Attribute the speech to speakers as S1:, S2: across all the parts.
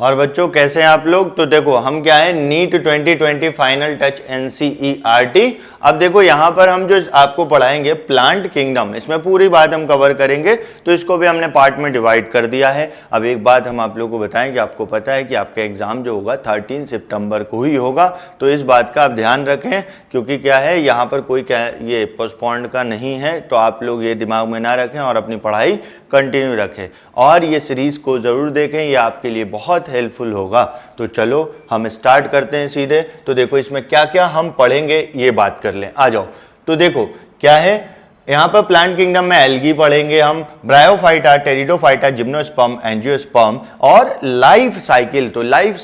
S1: और बच्चों कैसे हैं आप लोग? तो देखो हम क्या है, नीट 2020 फाइनल टच एनसीईआरटी। अब देखो यहाँ पर हम जो आपको पढ़ाएंगे प्लांट किंगडम, इसमें पूरी बात हम कवर करेंगे, तो इसको भी हमने पार्ट में डिवाइड कर दिया है। अब एक बात हम आप लोगों को बताएं कि आपको पता है कि आपका एग्जाम जो होगा 13 सितंबर को ही होगा, तो इस बात का आप ध्यान रखें, क्योंकि क्या है यहाँ पर कोई क्या ये पोस्टपोन्ड का नहीं है, तो आप लोग ये दिमाग में ना रखें और अपनी पढ़ाई कंटिन्यू रखें और ये सीरीज को जरूर देखें, ये आपके लिए बहुत हेल्पफुल होगा। तो चलो हम स्टार्ट करते हैं सीधे। तो देखो इसमें क्या क्या हम पढ़ेंगे ये बात कर लें, आ जाओ। तो देखो क्या है यहाँ पर प्लांट किंगडम में एल्गी पढ़ेंगे हम, ब्रायोफाइटा, टेरिडोफाइटा, जिम्नोस्पर्म, एंजियोस्पर्म और लाइफ साइकिल। तो life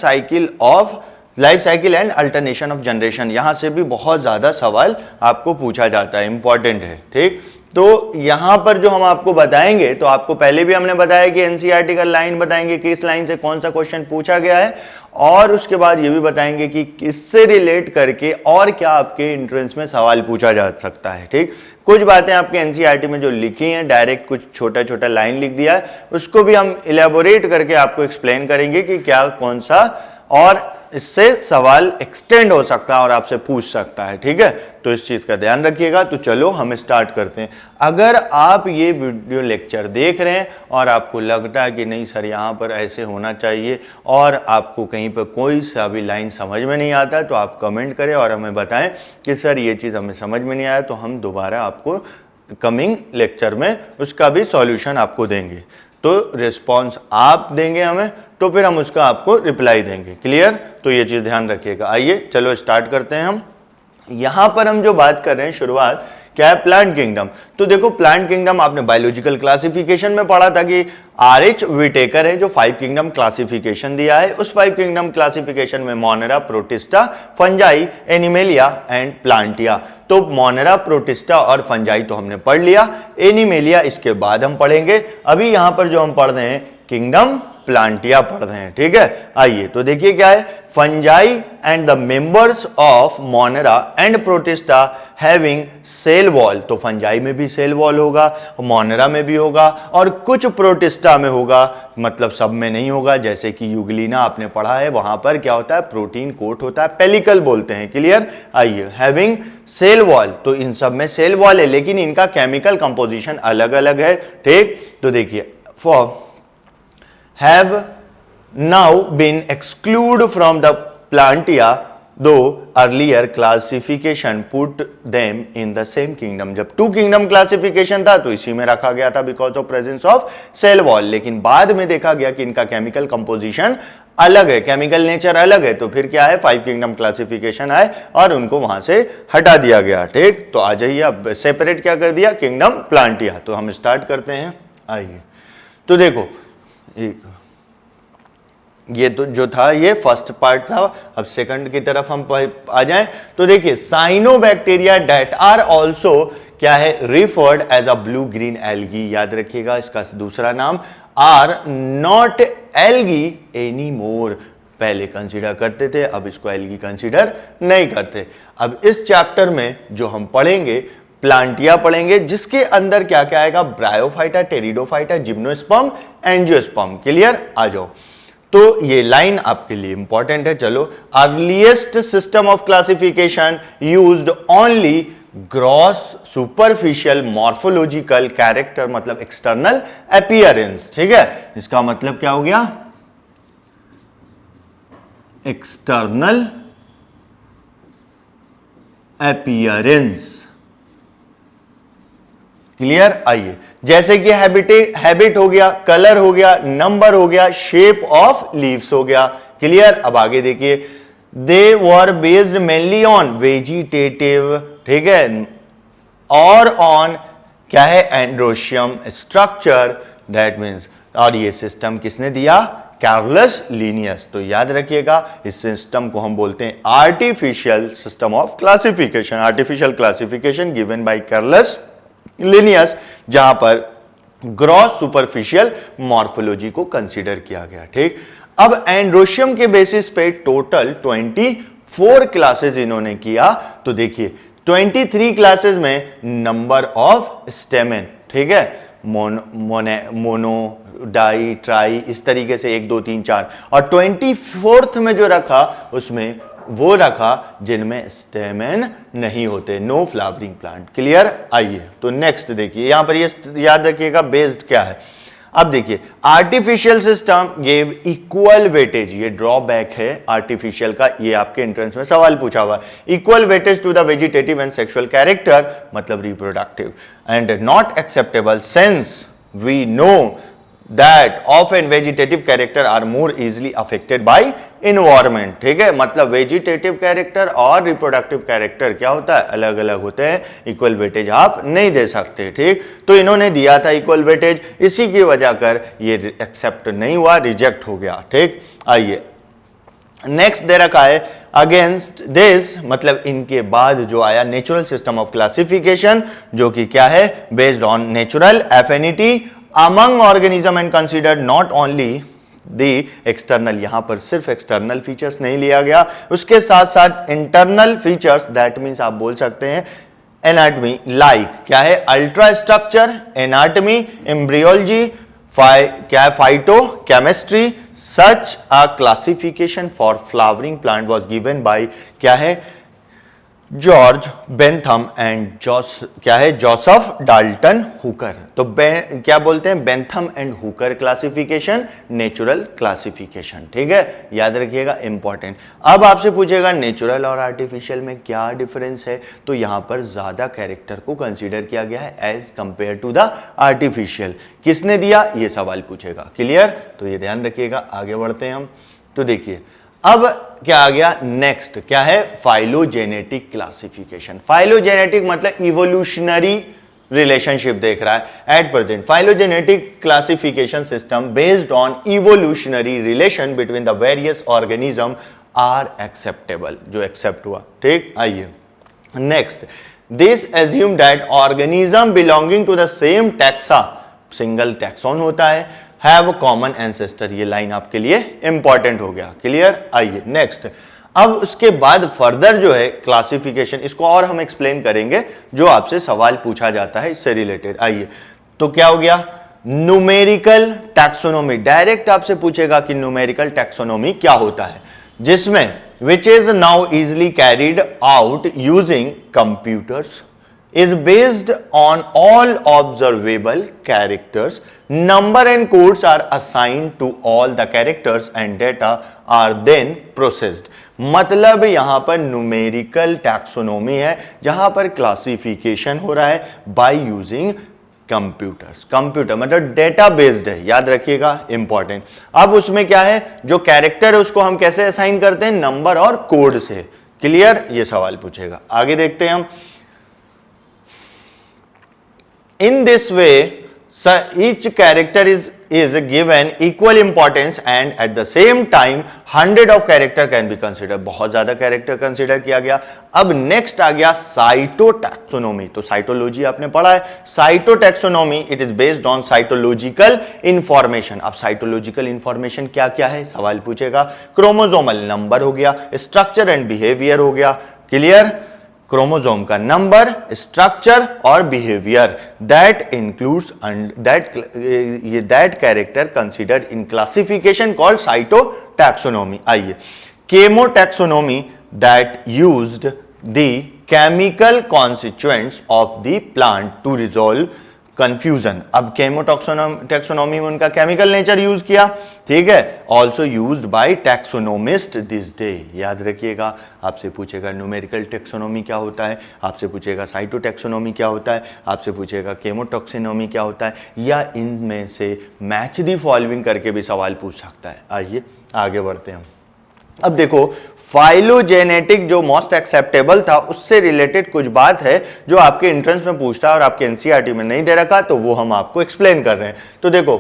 S1: cycle and alternation of generation, यहां से भी बहुत ज्यादा सवाल आपको पूछा जाता है, इंपॉर्टेंट है, ठीक। तो यहां पर जो हम आपको बताएंगे, तो आपको पहले भी हमने बताया कि एनसीईआरटी का लाइन बताएंगे कि इस लाइन से कौन सा क्वेश्चन पूछा गया है, और उसके बाद ये भी बताएंगे कि किससे रिलेट करके और क्या आपके एंट्रेंस में सवाल पूछा जा सकता है, ठीक। कुछ बातें आपके एनसीईआरटी में जो लिखी हैं, डायरेक्ट कुछ छोटा छोटा लाइन लिख दिया है, उसको भी हम इलेबोरेट करके आपको एक्सप्लेन करेंगे कि क्या कौन सा और इससे सवाल एक्सटेंड हो सकता है और आपसे पूछ सकता है, ठीक है। तो इस चीज का ध्यान रखिएगा। तो चलो हम स्टार्ट करते हैं। अगर आप ये वीडियो लेक्चर देख रहे हैं और आपको लगता है कि नहीं सर यहाँ पर ऐसे होना चाहिए और आपको कहीं पर कोई सा भी लाइन समझ में नहीं आता, तो आप कमेंट करें और हमें बताएं कि सर ये चीज़ हमें समझ में नहीं आया, तो हम दोबारा आपको कमिंग लेक्चर में उसका भी सॉल्यूशन आपको देंगे। तो रिस्पॉन्स आप देंगे हमें, तो फिर हम उसका आपको रिप्लाई देंगे। क्लियर? तो ये चीज ध्यान रखिएगा। आइए चलो स्टार्ट करते हैं हम। यहां पर हम जो बात कर रहे हैं शुरुआत क्या है, प्लांट किंगडम। तो देखो प्लांट किंगडम आपने बायोलॉजिकल क्लासिफिकेशन में पढ़ा था कि आरएच विटेकर है जो 5 किंगडम क्लासिफिकेशन दिया है। उस 5 किंगडम क्लासिफिकेशन में Monera, Protista, Fungi, Animalia and Plantae. तो मोनेरा, प्रोटिस्टा और फंजाई तो हमने पढ़ लिया, एनिमेलिया इसके बाद हम पढ़ेंगे। अभी यहां पर जो हम पढ़ रहे हैं किंगडम प्लांटिया पढ़ रहे हैं, ठीक है। आइए तो देखिए क्या है, fungi and the members of monera and protista having cell wall. तो फंजाई में भी सेल वॉल होगा, मोनेरा में भी होगा और कुछ प्रोटिस्टा में होगा, मतलब सब में नहीं होगा। जैसे कि यूग्लिना आपने पढ़ा है, वहां पर क्या होता है, प्रोटीन कोट होता है, पेलिकल बोलते हैं। क्लियर? आइए, हैविंग सेल वॉल, तो इन सब में सेल वॉल है, लेकिन इनका केमिकल कंपोजिशन अलग अलग है, ठीक। तो देखिए for have now been excluded from the Plantia, though earlier classification put them in the same kingdom। जब 2 किंगडम क्लासिफिकेशन था तो इसी में रखा गया था because of presence of cell wall, लेकिन बाद में देखा गया कि इनका केमिकल कंपोजिशन अलग है, केमिकल नेचर अलग है, तो फिर क्या है 5 किंगडम क्लासिफिकेशन आए और उनको वहां से हटा दिया गया, ठीक। तो आ जाइए, अब सेपरेट क्या कर दिया, किंगडम प्लांटिया। तो हम स्टार्ट करते हैं। आइए तो देखो ये तो जो था ये फर्स्ट पार्ट था। अब सेकंड की तरफ हम आ जाएं तो देखिए साइनोबैक्टीरिया डेट आर आल्सो क्या है, referred as a blue green algae. याद रखिएगा इसका दूसरा नाम, are not algae any more. पहले कंसीडर करते थे, अब इसको एल्गी कंसीडर नहीं करते। अब इस चैप्टर में जो हम पढ़ेंगे प्लांटिया पढ़ेंगे, जिसके अंदर क्या क्या आएगा, Bryophyta, pteridophyta, gymnosperm, angiosperm. Clear? आ जाओ। तो ये लाइन आपके लिए इंपॉर्टेंट है। चलो, earliest system of classification used only gross superficial morphological character, मतलब एक्सटर्नल अपीयरेंस, ठीक है। इसका मतलब क्या हो गया, एक्सटर्नल अपीयरेंस। क्लियर? आइए, जैसे कि हैबिट हो गया, कलर हो गया, नंबर हो गया, शेप ऑफ लीव्स हो गया। क्लियर? अब आगे देखिए, they were based mainly on vegetative, ठीक है, और ऑन क्या है, एंड्रोशियम स्ट्रक्चर, दैट मीन्स, और ये सिस्टम किसने दिया, कैरोलस लिनियस। तो याद रखिएगा इस सिस्टम को हम बोलते हैं artificial system of classification, artificial classification given by Carolus Linnaeus, जहां पर ग्रॉस सुपरफिशियल मॉर्फोलॉजी को कंसीडर किया गया, ठीक। अब एंड्रोशियम के बेसिस पे टोटल 24 क्लासेस इन्होंने किया। तो देखिए 23 क्लासेस में नंबर ऑफ स्टेमेन, ठीक है, मोनो, डाई, ट्राई, इस तरीके से 1 2 3 4, और 24th में जो रखा उसमें वो रखा जिनमें स्टेमेन नहीं होते, नो फ्लावरिंग प्लांट। क्लियर? आइए तो नेक्स्ट देखिए, यहां पर ये याद रखिएगा बेस्ड क्या है। अब देखिए artificial system gave equal weightage, ये ड्रॉबैक है आर्टिफिशियल का, ये आपके एंट्रेंस में सवाल पूछा हुआ, equal weightage to the vegetative and sexual character, मतलब reproductive, and not acceptable since we know that often vegetative character are more easily affected by environment। ठीक है, मतलब वेजिटेटिव कैरेक्टर और रिप्रोडक्टिव कैरेक्टर क्या होता है, अलग अलग होते हैं, इक्वल वेटेज आप नहीं दे सकते। ठीक, तो इन्होंने दिया था इक्वल वेटेज, इसी की वजह कर ये एक्सेप्ट नहीं हुआ, रिजेक्ट हो गया। ठीक, आइए नेक्स्ट दे रखा है अगेंस्ट दिस, मतलब इनके बाद जो आया नेचुरल सिस्टम ऑफ क्लासिफिकेशन, जो कि क्या है, based on natural affinity among organism and considered not only the external, यहां पर सिर्फ एक्सटर्नल फीचर्स नहीं लिया गया, उसके साथ साथ इंटरनल फीचर्स, दैट मीन्स आप बोल सकते हैं एनाटमी, लाइक क्या है, अल्ट्रा स्ट्रक्चर, एनाटमी, एम्ब्रियोलॉजी, क्या है, phyto chemistry, such a classification for flowering plant was given by क्या है, George Bentham and Joseph Dalton Hooker. तो क्या बोलते हैं, Bentham and Hooker classification, natural classification. ठीक है, याद रखिएगा, इंपॉर्टेंट। अब आपसे पूछेगा नेचुरल और आर्टिफिशियल में क्या डिफरेंस है, तो यहां पर ज्यादा कैरेक्टर को कंसीडर किया गया है as compare to the artificial. किसने दिया, ये सवाल पूछेगा। क्लियर? तो ये ध्यान रखिएगा। आगे बढ़ते हैं हम, तो देखिए अब क्या आ गया, नेक्स्ट क्या है, फाइलोजेनेटिक क्लासिफिकेशन। फाइलोजेनेटिक मतलब इवोल्यूशनरी रिलेशनशिप देख रहा है at present. Phylogenetic classification system based on evolutionary relation between the various organism are acceptable, जो एक्सेप्ट हुआ। ठीक, आइए next, this assume that organism belonging to the same taxa, single taxon होता है, हैव कॉमन एंसेस्टर, ये line आपके लिए important हो गया। क्लियर? आइए नेक्स्ट, अब उसके बाद फर्दर जो है क्लासिफिकेशन, इसको और हम एक्सप्लेन करेंगे, जो आपसे सवाल पूछा जाता है इससे रिलेटेड। आइए, तो क्या हो गया, न्यूमेरिकल टैक्सोनॉमी, डायरेक्ट आपसे पूछेगा कि न्यूमेरिकल टैक्सोनॉमी क्या होता है, जिसमें which is now easily carried out using computers, is based on all observable characters. Number and codes are assigned to all the characters and data are then processed. मतलब यहां पर न्यूमेरिकल टैक्सोनॉमी है, जहां पर क्लासिफिकेशन हो रहा है by using computers. Computer मतलब डेटा बेस्ड है, याद रखिएगा, इंपॉर्टेंट। अब उसमें क्या है, जो कैरेक्टर है उसको हम कैसे असाइन करते हैं, नंबर और कोड से। क्लियर? ये सवाल पूछेगा। आगे देखते हैं हम। In this way, each character is given equal importance and at the same time 100 of character can be considered। बहुत ज्यादा कैरेक्टर कंसिडर किया गया। अब नेक्स्ट आ गया साइटोटैक्सोनॉमी। तो साइटोलॉजी आपने पढ़ा है, cytotaxonomy it is based on cytological information. अब साइटोलॉजिकल इंफॉर्मेशन क्या क्या है, सवाल पूछेगा। क्रोमोसोमल नंबर हो गया, स्ट्रक्चर एंड बिहेवियर हो गया। क्लियर? क्रोमोसोम का नंबर, स्ट्रक्चर और behaviour, that includes that character considered in classification called cytotaxonomy. आइए, chemotaxonomy that used the chemical constituents of the plant to resolve confusion. अब chemotaxonomy में उनका केमिकल नेचर यूज किया। ठीक है, also used by taxonomist this day. याद रखिएगा, आपसे पूछेगा न्यूमेरिकल टैक्सोनॉमी क्या होता है, आपसे पूछेगा साइटोटैक्सोनॉमी क्या होता है, आपसे पूछेगा केमोटैक्सोनॉमी क्या होता है, या इनमें से मैच दी फॉलोइंग करके भी सवाल पूछ सकता है। आइए आगे बढ़ते हैं। अब देखो, फाइलोजेनेटिक जो मोस्ट एक्सेप्टेबल था उससे रिलेटेड कुछ बात है जो आपके एंट्रेंस में पूछता है और आपके एनसीईआरटी में नहीं दे रखा, तो वो हम आपको एक्सप्लेन कर रहे हैं। तो देखो,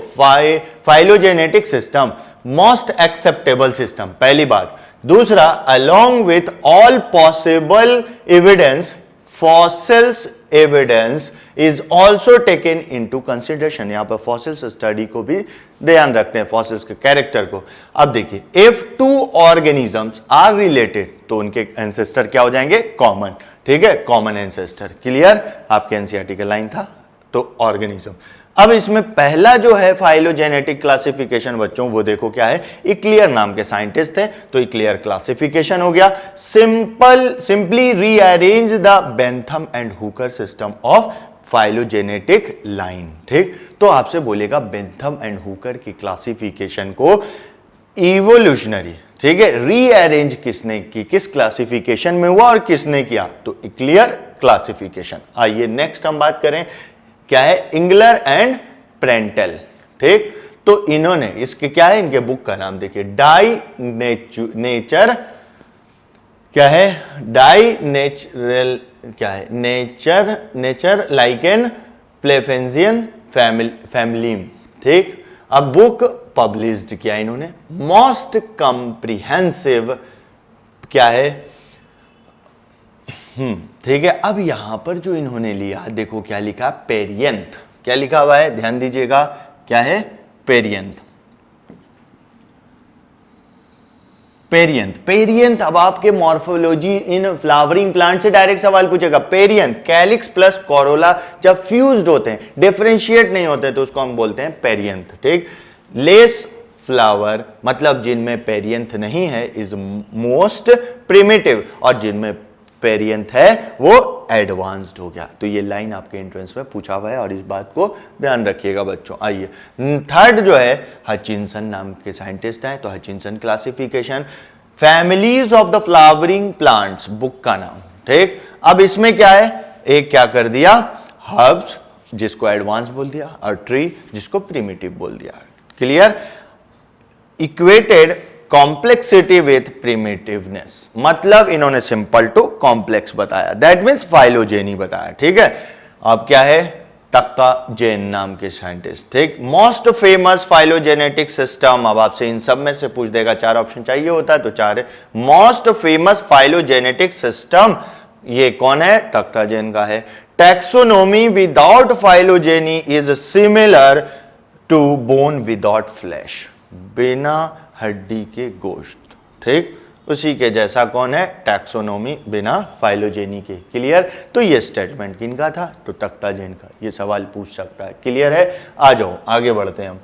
S1: phylogenetic system most acceptable system, पहली बात। दूसरा, along with all possible evidence, fossils evidence is also taken into consideration. यहां पर फॉसिल्स स्टडी को भी ध्यान रखते हैं, फॉसिल्स के कैरेक्टर को। अब देखिए, if two organisms are related, तो उनके एंसेस्टर क्या हो जाएंगे, कॉमन। ठीक है, कॉमन एंसेस्टर। क्लियर? आपके एनसीईआरटी का लाइन था, तो ऑर्गेनिज्म। अब इसमें पहला जो है फाइलोजेनेटिक क्लासिफिकेशन बच्चों, वो देखो क्या है, इक्लियर नाम के साइंटिस्ट थे, तो इक्लियर क्लासिफिकेशन हो गया। Simply rearrange the Bentham and Hooker system of phylogenetic line. ठीक, तो आपसे बोलेगा बेंथम एंड हुकर की क्लासिफिकेशन को इवोल्यूशनरी, ठीक है, रीअरेंज किसने की, किस क्लासिफिकेशन में हुआ और किसने किया, तो इक्लियर क्लासिफिकेशन। आइए नेक्स्ट हम बात करें, क्या है, इंगलर एंड प्रेंटेल। ठीक, तो इन्होंने, इसके क्या है, इनके बुक का नाम देखिए, डाई नेचर, क्या है, डाई नेचुरल, क्या है, नेचर लाइकेन प्लेफेंजियन फैमिलीम। ठीक, अब बुक पब्लिश्ड किया इन्होंने, मोस्ट कंप्रिहेंसिव, क्या है, ठीक है। अब यहां पर जो इन्होंने लिया, देखो क्या लिखा, पेरियंथ, क्या लिखा हुआ है, ध्यान दीजिएगा, क्या है, पेरियंथ। पेरियंथ अब आपके मॉर्फोलॉजी इन फ्लावरिंग प्लांट से डायरेक्ट सवाल पूछेगा। पेरियंथ, कैलिक्स प्लस कोरोला जब फ्यूज्ड होते हैं, डिफरेंशिएट नहीं होते, तो उसको हम बोलते हैं पेरियंथ। ठीक, लेस फ्लावर मतलब जिनमें पेरियंथ नहीं है इज मोस्ट प्रिमिटिव, और जिनमें पेरियंथ है वो एडवांस्ड हो गया। तो ये लाइन आपके एंट्रेंस में पूछा हुआ है और इस बात को ध्यान रखिएगा बच्चों। आइए थर्ड जो है, हचिंसन नाम के साइंटिस्ट हैं, तो Hutchinson classification, families of the flowering plants, book का नाम। ठीक, अब इसमें क्या है, एक क्या कर दिया, हर्ब्स जिसको एडवांस बोल दिया, और ट्री जिसको प्रिमिटिव बोल दिया। क्लियर, इक्वेटेड कॉम्प्लेक्सिटी विथ प्रिमिटिवनेस, मतलब इन्होंने सिंपल टू कॉम्प्लेक्स बताया, दैट मीन्स फाइलोजेनी बताया। ठीक है, अब क्या है, तख्ता जेन नाम के साइंटिस्ट। ठीक, मोस्ट फेमस फाइलोजेनेटिक सिस्टम, अब आपसे इन सब में से पूछ देगा, 4 ऑप्शन चाहिए होता है तो 4 है। मोस्ट फेमस फाइलोजेनेटिक सिस्टम ये कौन है, तख्ता जेन का है। Taxonomy without phylogeny is similar to bone without flesh, बिना हड्डी के गोश्त। ठीक, उसी के जैसा कौन है, टैक्सोनॉमी बिना फाइलोजेनी के। क्लियर, तो ये स्टेटमेंट किनका था, तो तख्ता जेन का। ये सवाल पूछ सकता है। क्लियर है, आ जाओ आगे बढ़ते हैं हम।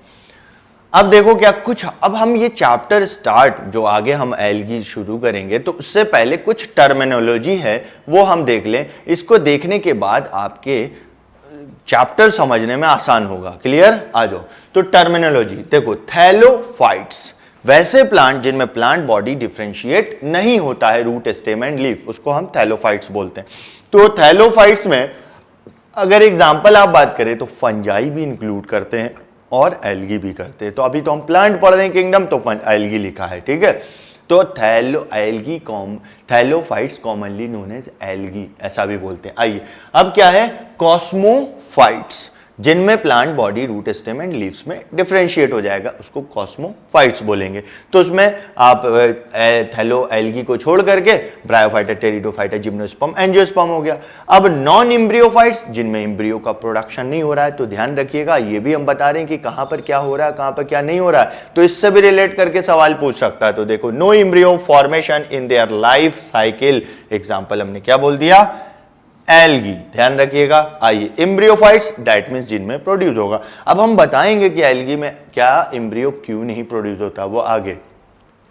S1: अब देखो क्या कुछ, अब हम ये चैप्टर स्टार्ट जो आगे हम एल्गी शुरू करेंगे, तो उससे पहले कुछ टर्मिनोलॉजी है वो हम देख लें। इसको देखने के बाद आपके चैप्टर समझने में आसान होगा। क्लियर, आ जाओ। तो टर्मिनोलॉजी देखो, थैलोफाइट्स, वैसे प्लांट जिनमें प्लांट बॉडी डिफरेंशिएट नहीं होता है, रूट, स्टेम एंड लीफ, उसको हम थैलोफाइट्स बोलते हैं। तो थैलोफाइट्स में अगर एग्जांपल आप बात करें तो फंजाई भी इंक्लूड करते हैं और एल्गी भी करते हैं। तो अभी तो हम प्लांट पढ़ रहे हैं किंगडम, तो एल्गी लिखा है। ठीक है, तो thallophytes commonly known as algae, ऐसा भी बोलते हैं। आइए अब क्या है, कॉस्मोफाइट्स, जिनमें plant body root, stem and leaves में डिफरेंशिएट हो जाएगा, उसको कॉस्मोफाइट्स बोलेंगे। तो उसमें आप थैलो एल्गी को छोड़ करके ब्रायोफाइटा, टेरिडोफाइटा, जिम्नोस्पर्म, एंजियोस्पर्म हो गया। अब नॉन इम्ब्रियोफाइट्स, जिनमें इम्ब्रियो का प्रोडक्शन नहीं हो रहा है, तो ध्यान रखिएगा, ये भी हम बता रहे हैं कि कहां पर क्या हो रहा है, कहां पर क्या नहीं हो रहा है, तो इससे भी रिलेट करके सवाल पूछ सकता है। तो देखो, no embryo formation in their life cycle, example हमने क्या बोल दिया, एल्गी, ध्यान रखिएगा। आइए, एम्ब्रियोफाइट्स, दैट मींस जिनमें प्रोड्यूस होगा। अब हम बताएंगे कि एल्गी में क्या एम्ब्रियो क्यों नहीं प्रोड्यूस होता, वो आगे।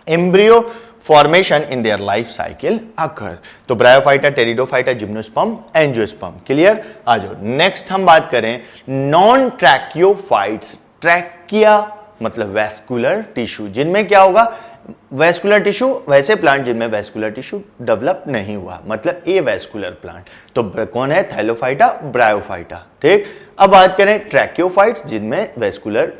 S1: Embryo formation in their life cycle occur, तो bryophyta, pteridophyta, gymnosperm, angiosperm. Clear, आ जाओ नेक्स्ट हम बात करें नॉन ट्रैकियोफाइट्स। ट्रैकिया मतलब वैस्कुलर टिश्यू, जिनमें क्या होगा, वैस्कुलर टिश्यू, वैसे प्लांट जिनमें वैस्कुलर टिश्यू डेवलप नहीं हुआ, मतलब ए वैस्कुलर प्लांट। तो कौन है, थैलोफाइटा, ब्रायोफाइटा। ठीक, अब बात करें ट्रैकियोफाइट्स, जिनमें वैस्कुलर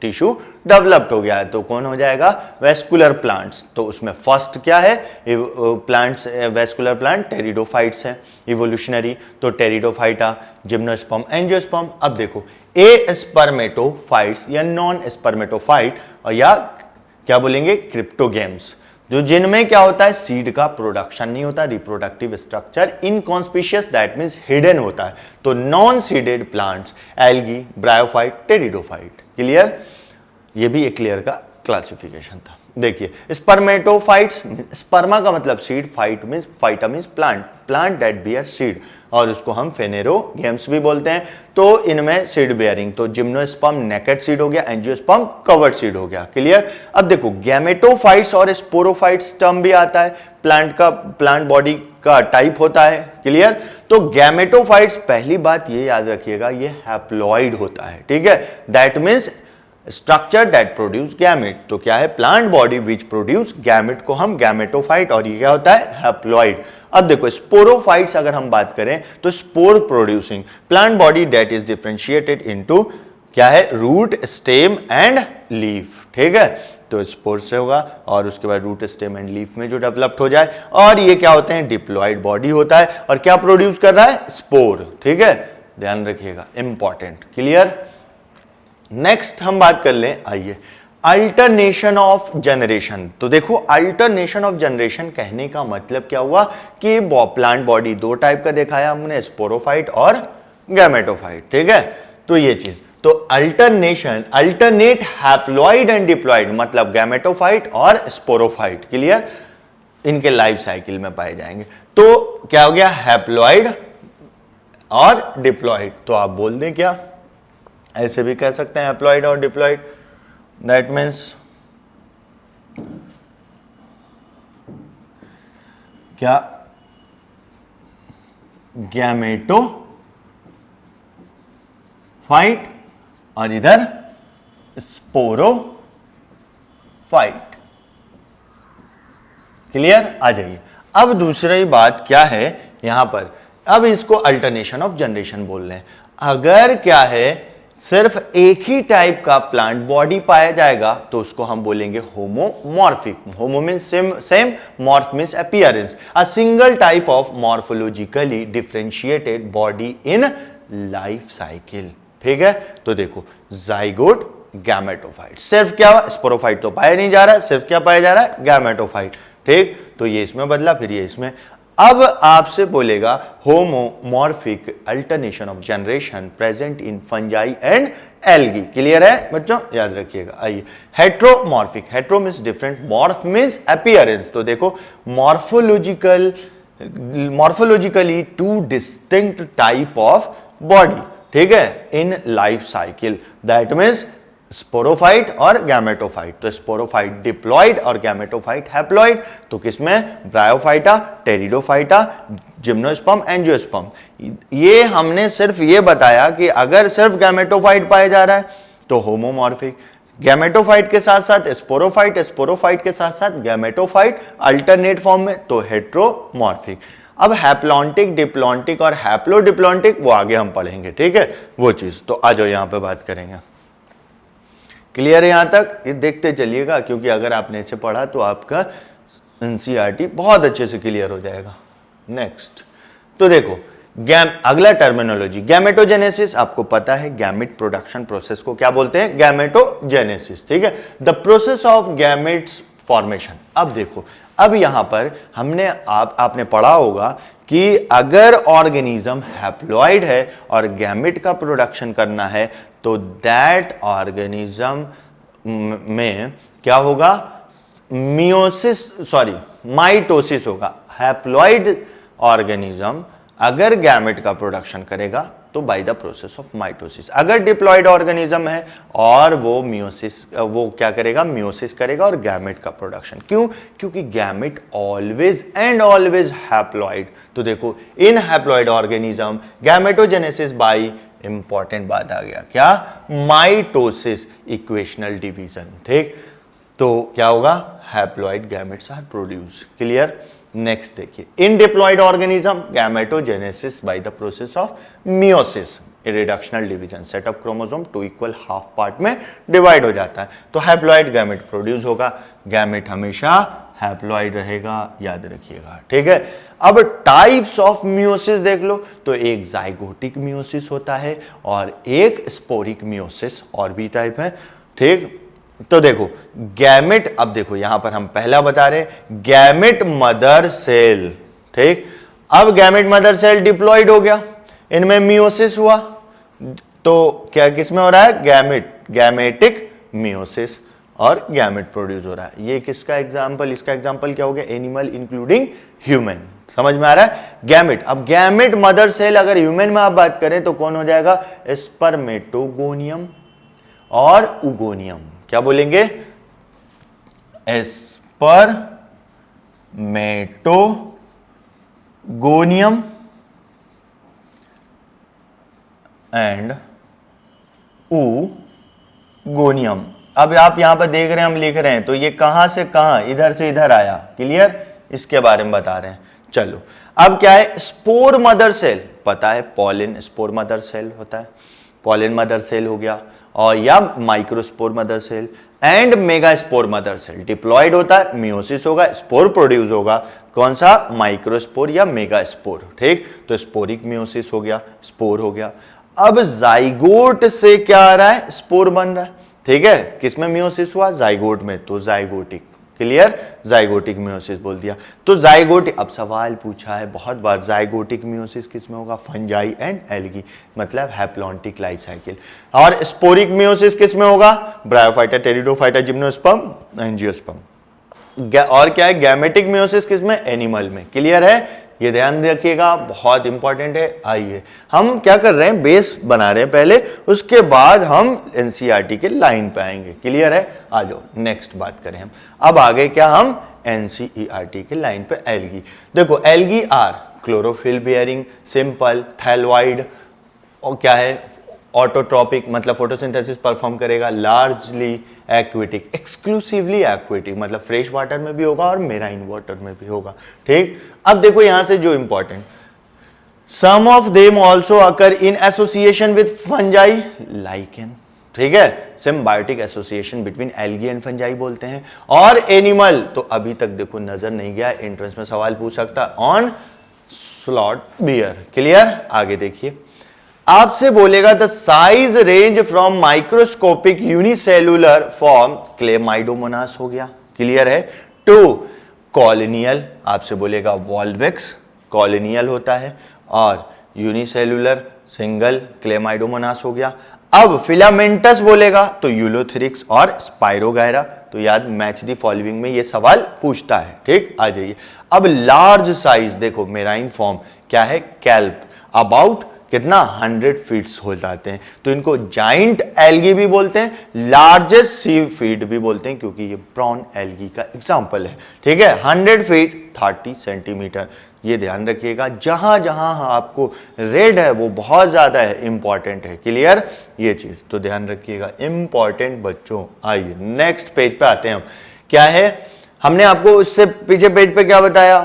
S1: टिश्यू डेवलप्ड हो गया है, तो कौन हो जाएगा, वैस्कुलर प्लांट्स। तो उसमें फर्स्ट क्या है, प्लांट्स, वैस्कुलर प्लांट टेरिडोफाइट्स है, इवोल्यूशनरी। तो टेरिडोफाइटा, जिम्नोस्पर्म, एंजियोस्पर्म। अब देखो, ए स्पर्मेटोफाइट्स या नॉन स्पर्मेटोफाइट, और या क्या बोलेंगे, क्रिप्टोगेम्स, जो जिनमें क्या होता है, सीड का प्रोडक्शन नहीं होता, reproductive structure inconspicuous, that means hidden होता है। तो non seeded plants, algae, bryophyte, pteridophyte. Clear, ये भी एक क्लियर का क्लासिफिकेशन था। देखिए स्पर्मेटोफाइट्स, स्पर्मा का मतलब seed, phyte means phyta means plant, plant that bear seed, और उसको हम फेनेरोगेम्स भी बोलते हैं। तो इनमें सीड बेयरिंग, तो जिम्नोस्पर्म नेकेड सीड हो गया, एंजियोस्पर्म कवर्ड सीड हो गया। क्लियर। अब देखो गैमेटोफाइट्स और स्पोरोफाइट्स टर्म भी आता है, प्लांट का, प्लांट बॉडी का टाइप होता है। क्लियर। तो गैमेटोफाइट्स, पहली बात ये याद रखिएगा, ये हैप्लॉइड होता है। ठीक है, that means structure that produce gamete. तो क्या है, plant body which produce gamete को हम गैमेटोफाइट, और ये क्या होता है, हैप्लॉइड। अब देखो स्पोरोफाइट्स अगर हम बात करें तो spore producing plant body that is differentiated into क्या है, रूट, स्टेम एंड लीफ। ठीक है, तो स्पोर से होगा, और उसके बाद रूट, स्टेम एंड लीफ में जो डेवलप्ड हो जाए, और ये क्या होते हैं, डिप्लॉइड बॉडी होता है, और क्या प्रोड्यूस कर रहा है, स्पोर। ठीक है, ध्यान रखिएगा, इंपॉर्टेंट। क्लियर। नेक्स्ट हम बात कर लें, आइए, अल्टरनेशन ऑफ जनरेशन। तो देखो अल्टरनेशन ऑफ जनरेशन कहने का मतलब क्या हुआ कि प्लांट बॉडी दो टाइप का दिखाया हमने, स्पोरोफाइट और गैमेटोफाइट। ठीक है, तो ये चीज, तो alternation, alternate haploid and diploid, मतलब गैमेटोफाइट और स्पोरोफाइट। क्लियर, इनके लाइफ साइकिल में पाए जाएंगे। तो क्या हो गया, हैप्लॉइड और डिप्लॉइड। तो आप बोल दें क्या, ऐसे भी कह सकते हैं हैप्लॉइड और डिप्लॉइड, दैट मीन्स क्या, गैमेटोफाइट और इधर स्पोरोफाइट। क्लियर, आ जाइए। अब दूसरी बात क्या है यहां पर, अब इसको अल्टरनेशन ऑफ जनरेशन बोल रहे हैं। अगर क्या है, सिर्फ एक ही टाइप का प्लांट बॉडी पाया जाएगा तो उसको हम बोलेंगे homomorphic. Homo means same, morph means appearance, a single type of morphologically differentiated body in life cycle. ठीक है, तो देखो जाइगोट, गैमेटोफाइट, सिर्फ क्या हुआ, स्पोरोफाइट तो पाया नहीं जा रहा, सिर्फ क्या पाया जा रहा है, गैमेटोफाइट। ठीक, तो ये इसमें बदला, फिर ये इसमें। अब आपसे बोलेगा homomorphic alternation of generation present in fungi and algae. Clear है बच्चों, याद रखिएगा। आइए, heteromorphic, hetero means different, morph means appearance. तो देखो morphologically two distinct type of body. ठीक है, in life cycle, that means sporophyte और गैमेटोफाइट। तो स्पोरोफाइट डिप्लॉइड और गैमेटोफाइट हैप्लॉइड। तो किसमें, ब्रायोफाइटा, टेरिडोफाइटा, जिम्नोस्पर्म, एंजियोस्पर्म। ये हमने सिर्फ ये बताया कि अगर सिर्फ गैमेटोफाइट पाया जा रहा है तो होमोमॉर्फिक, गैमेटोफाइट के साथ साथ स्पोरोफाइट, स्पोरोफाइट के साथ साथ गैमेटोफाइट अल्टरनेट फॉर्म में, तो हेट्रोमॉर्फिक। अब हैप्लॉन्टिक, डिप्लॉन्टिक और हैप्लोडिप्लॉन्टिक वो आगे हम पढ़ेंगे। ठीक है, वो चीज। तो आ जाओ यहां पे बात करेंगे। क्लियर है यहां तक, ये देखते चलिएगा, क्योंकि अगर आपने इसे पढ़ा तो आपका एनसीईआरटी बहुत अच्छे से क्लियर हो जाएगा। नेक्स्ट, तो देखो अगला टर्मिनोलॉजी गैमेटोजेनेसिस। आपको पता है गैमेट प्रोडक्शन प्रोसेस को क्या बोलते हैं, गैमेटोजेनेसिस। ठीक है, the process of gametes formation. अब देखो, अब यहां पर हमने आपने पढ़ा होगा कि अगर ऑर्गेनिज्म हैप्लॉइड है और गैमेट का प्रोडक्शन करना है तो दैट ऑर्गेनिज्म में क्या होगा, माइटोसिस होगा। हैप्लॉइड ऑर्गेनिज्म अगर गैमेट का प्रोडक्शन करेगा तो bye the process of mitosis. अगर डिप्लॉइड ऑर्गेनिज्म है और वो वो क्या करेगा, मियोसिस करेगा और गैमेट का प्रोडक्शन। क्यों, क्योंकि gamete always and always haploid. तो देखो in haploid organism gametogenesis by, important बात आ गया क्या, माइटोसिस, इक्वेशनल डिवीजन। ठीक, तो क्या होगा, haploid gametes are produce. Clear. Next देखिए, in diploid organism gametogenesis by the process of meiosis, reductional division, set of chromosome to equal half part में डिवाइड हो जाता है। तो हैप्लॉइड गैमेट प्रोड्यूस होगा, गैमेट हमेशा हैप्लॉइड रहेगा, याद रखिएगा। ठीक है, अब टाइप्स ऑफ मियोसिस देख लो, तो एक जाइगोटिक मियोसिस होता है और एक स्पोरिक मियोसिस, और भी टाइप है। ठीक, तो देखो गैमेट, अब देखो यहां पर हम पहला बता रहे गैमेट मदर सेल। ठीक, अब गैमेट मदर सेल डिप्लॉइड हो गया, इनमें मियोसिस हुआ, तो क्या किसमें हो रहा है, गैमेटिक मियोसिस। और गैमेट प्रोड्यूस हो रहा है। ये किसका एग्जाम्पल, इसका एग्जाम्पल क्या हो गया, एनिमल इंक्लूडिंग ह्यूमन। समझ में आ रहा है, गैमेट। अब गैमेट मदर सेल अगर ह्यूमन में आप बात करें तो कौन हो जाएगा, स्पर्मेटोगोनियम और उगोनियम। क्या बोलेंगे, स्पर्मेटोगोनियम एंड उगोनियम। अब आप यहां पर देख रहे हैं, हम लिख रहे हैं तो ये कहां से कहां, इधर से इधर आया, क्लियर, इसके बारे में बता रहे हैं। चलो अब क्या है, स्पोर मदर सेल, पता है पॉलिन स्पोर मदर सेल होता है, पॉलिन मदर सेल हो गया, और या microspore mother cell and megaspore mother cell. Diploid होता है, मियोसिस होगा, स्पोर प्रोड्यूस होगा, कौन सा, माइक्रोस्पोर या मेगा स्पोर, ठीक। तो स्पोरिक मियोसिस हो गया, स्पोर हो गया। अब जाइगोट से क्या आ रहा है, स्पोर बन रहा है, ठीक है। किसमें मियोसिस हुआ, जाइगोट में, तो जाइगोटिक, क्लियर, जाइगोटिक मियोसिस बोल दिया। तो जाइगोटिक, अब सवाल पूछा है बहुत बार, जाइगोटिक मियोसिस किसमें होगा, फंजाई एंड एल्गी, मतलब हैप्लॉन्टिक लाइफ साइकिल। और स्पोरिक मियोसिस किसमें होगा, ब्रायोफाइटा, टेरिडोफाइटा, जिम्नोस्पर्म, एंजियोस्पर्म। और क्या है, गैमेटिक मियोसिस किसमें, एनिमल में, क्लियर है, ये ध्यान रखिएगा, बहुत इंपॉर्टेंट है। आइए हम क्या कर रहे हैं, बेस बना रहे हैं पहले, उसके बाद हम एनसीईआरटी के लाइन पे आएंगे, क्लियर है। आ जाओ नेक्स्ट बात करें हम, अब आगे क्या, हम एनसीईआरटी के लाइन पे एल्गी। देखो algae are chlorophyll bearing, simple, thalloid, और क्या है, ऑटोट्रॉपिक, मतलब फोटोसिंथेसिस परफॉर्म करेगा, लार्जली एक्वेटिक, एक्सक्लूसिवली एक्वेटिक, मतलब फ्रेश वाटर में भी होगा और मेराइन वाटर में भी होगा, ठीक। अब देखो यहां से जो important, some of them also occur in association with fungi, lichen, ठीक है, symbiotic association between algae and fungi बोलते हैं। और एनिमल, तो अभी तक देखो नजर नहीं गया, एंट्रेंस में सवाल पूछ सकता ऑन स्लॉट बियर, क्लियर। आगे देखिए, आपसे बोलेगा the size range from microscopic unicellular form, Chlamydomonas हो गया, क्लियर है, टू कॉलोनियल, आपसे बोलेगा वॉल्वेक्स, कॉलोनियल होता है, और यूनिसेल्यूलर सिंगल, क्लेमाइडोमोनास हो गया। अब फिलामेंटस बोलेगा तो यूलोथेरिक्स और स्पाइरोगायरा, तो याद मैच दी फॉलोइंग में ये सवाल पूछता है, ठीक। आ जाइए, अब लार्ज साइज देखो, मेराइन फॉर्म क्या है, कैल्प, अबाउट कितना 100 फीट्स हो जाते हैं, तो इनको जाइंट एल्गी भी बोलते हैं, लार्जेस्ट सी फीड भी बोलते हैं, क्योंकि ये प्रॉन एल्गी का एग्जांपल है, ठीक है। 100 फीट 30 सेंटीमीटर, ये ध्यान रखिएगा, जहां जहां आपको रेड है वो बहुत ज्यादा है, इंपॉर्टेंट है, क्लियर, ये चीज तो ध्यान रखिएगा, इंपॉर्टेंट बच्चों। आइए नेक्स्ट पेज पे आते हैं हम, क्या है, हमने आपको इससे पीछे पेज पे क्या बताया,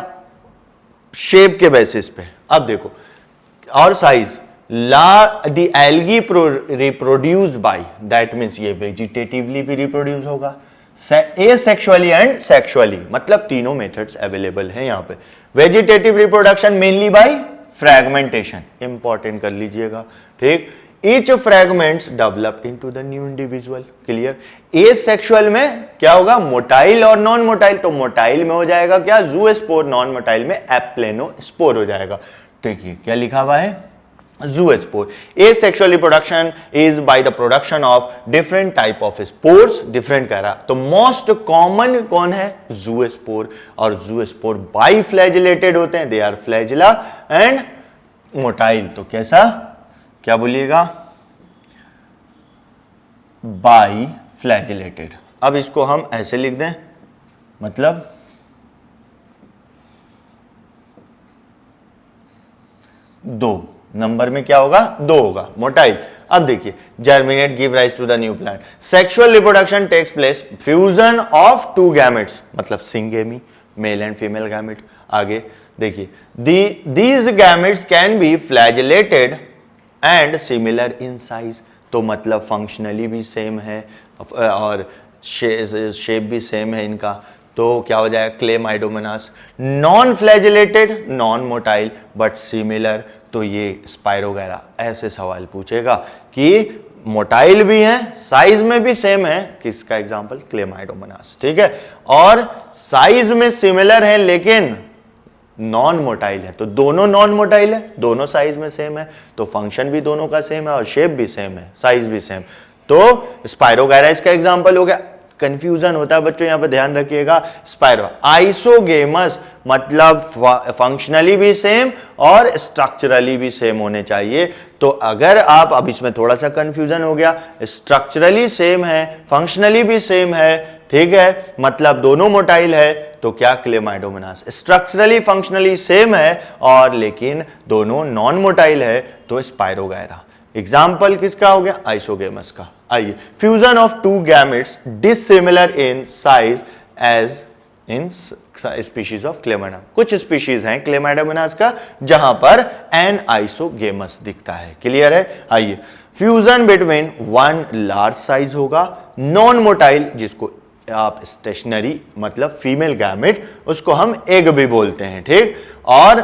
S1: शेप के बेसिस पे। अब देखो, और size, the algae reproduced by, that means ये वेजिटेटिवली भी रिप्रोड्यूस होगा, एसेक्सुअली एंड सेक्सुअली, मतलब तीनों मेथड्स अवेलेबल हैं यहां पे। Vegetative reproduction mainly by fragmentation, important कर लीजिएगा, ठीक। Each fragments developed into the new individual, clear. Asexual में क्या होगा, मोटाइल और नॉन मोटाइल, तो मोटाइल में हो जाएगा क्या, ज़ूस्पोर, नॉन मोटाइल में एप्लेनोस्पोर हो जाएगा। देखिए क्या लिखा हुआ है, zoospore. Asexual reproduction is by the production of different type of spores, different कह रहा, तो मोस्ट कॉमन कौन है, ज़ूस्पोर, और ज़ूस्पोर बाइफ्लैजिलेटेड होते हैं, they are flagella and motile, तो कैसा, क्या बोलिएगा, बाइफ्लैजिलेटेड। अब इसको हम ऐसे लिख दें, मतलब दो नंबर में क्या होगा, दो होगा, मोटाइल। अब देखिए, germinate, give rise to the new plant, sexual reproduction takes place, fusion of two gametes, मतलब syngamy, male and female gamete. आगे देखिए, these gametes can be flagellated and similar in size, तो मतलब फंक्शनली भी same है और shape भी same है इनका, तो क्या हो जाएगा, Chlamydomonas. Non flagellated, non motile but similar, तो ये स्पाइरोगैरा। ऐसे सवाल पूछेगा कि मोटाइल भी है, साइज में भी सेम है, किसका एग्जांपल, क्लेमाइडोमोनास, ठीक है, और साइज में सिमिलर है लेकिन नॉन मोटाइल है, तो दोनों नॉन मोटाइल है, दोनों साइज में सेम है, तो फंक्शन भी दोनों का सेम है और शेप भी सेम है, साइज भी सेम, तो स्पाइरोगैरा इसका एग्जांपल हो गया। कंफ्यूजन होता है बच्चों, यहां पर ध्यान रखिएगा। स्पाइरो आइसोगेमस मतलब फंक्शनली भी सेम और स्ट्रक्चरली भी सेम होने चाहिए। तो अगर आप, अब इसमें थोड़ा सा कंफ्यूजन हो गया, स्ट्रक्चरली सेम है फंक्शनली भी सेम है, ठीक है, मतलब दोनों मोटाइल है, तो क्या क्लेमाइडोमोनास। स्ट्रक्चरली फंक्शनली सेम है और लेकिन दोनों नॉन मोटाइल है, तो स्पाइरोगायरा। एग्जाम्पल किसका हो गया, आइसोगेमस का। आइए, fusion of two gametes dissimilar in size as in species of chlamydomonas. कुछ स्पीशीज हैं क्लेमाइडोमोनास का जहां पर एन आइसोगेमस दिखता है। क्लियर है। आइए, fusion between one large size होगा, नॉन मोटाइल जिसको आप स्टेशनरी मतलब फीमेल गैमेट, उसको हम एग भी बोलते हैं, ठीक, और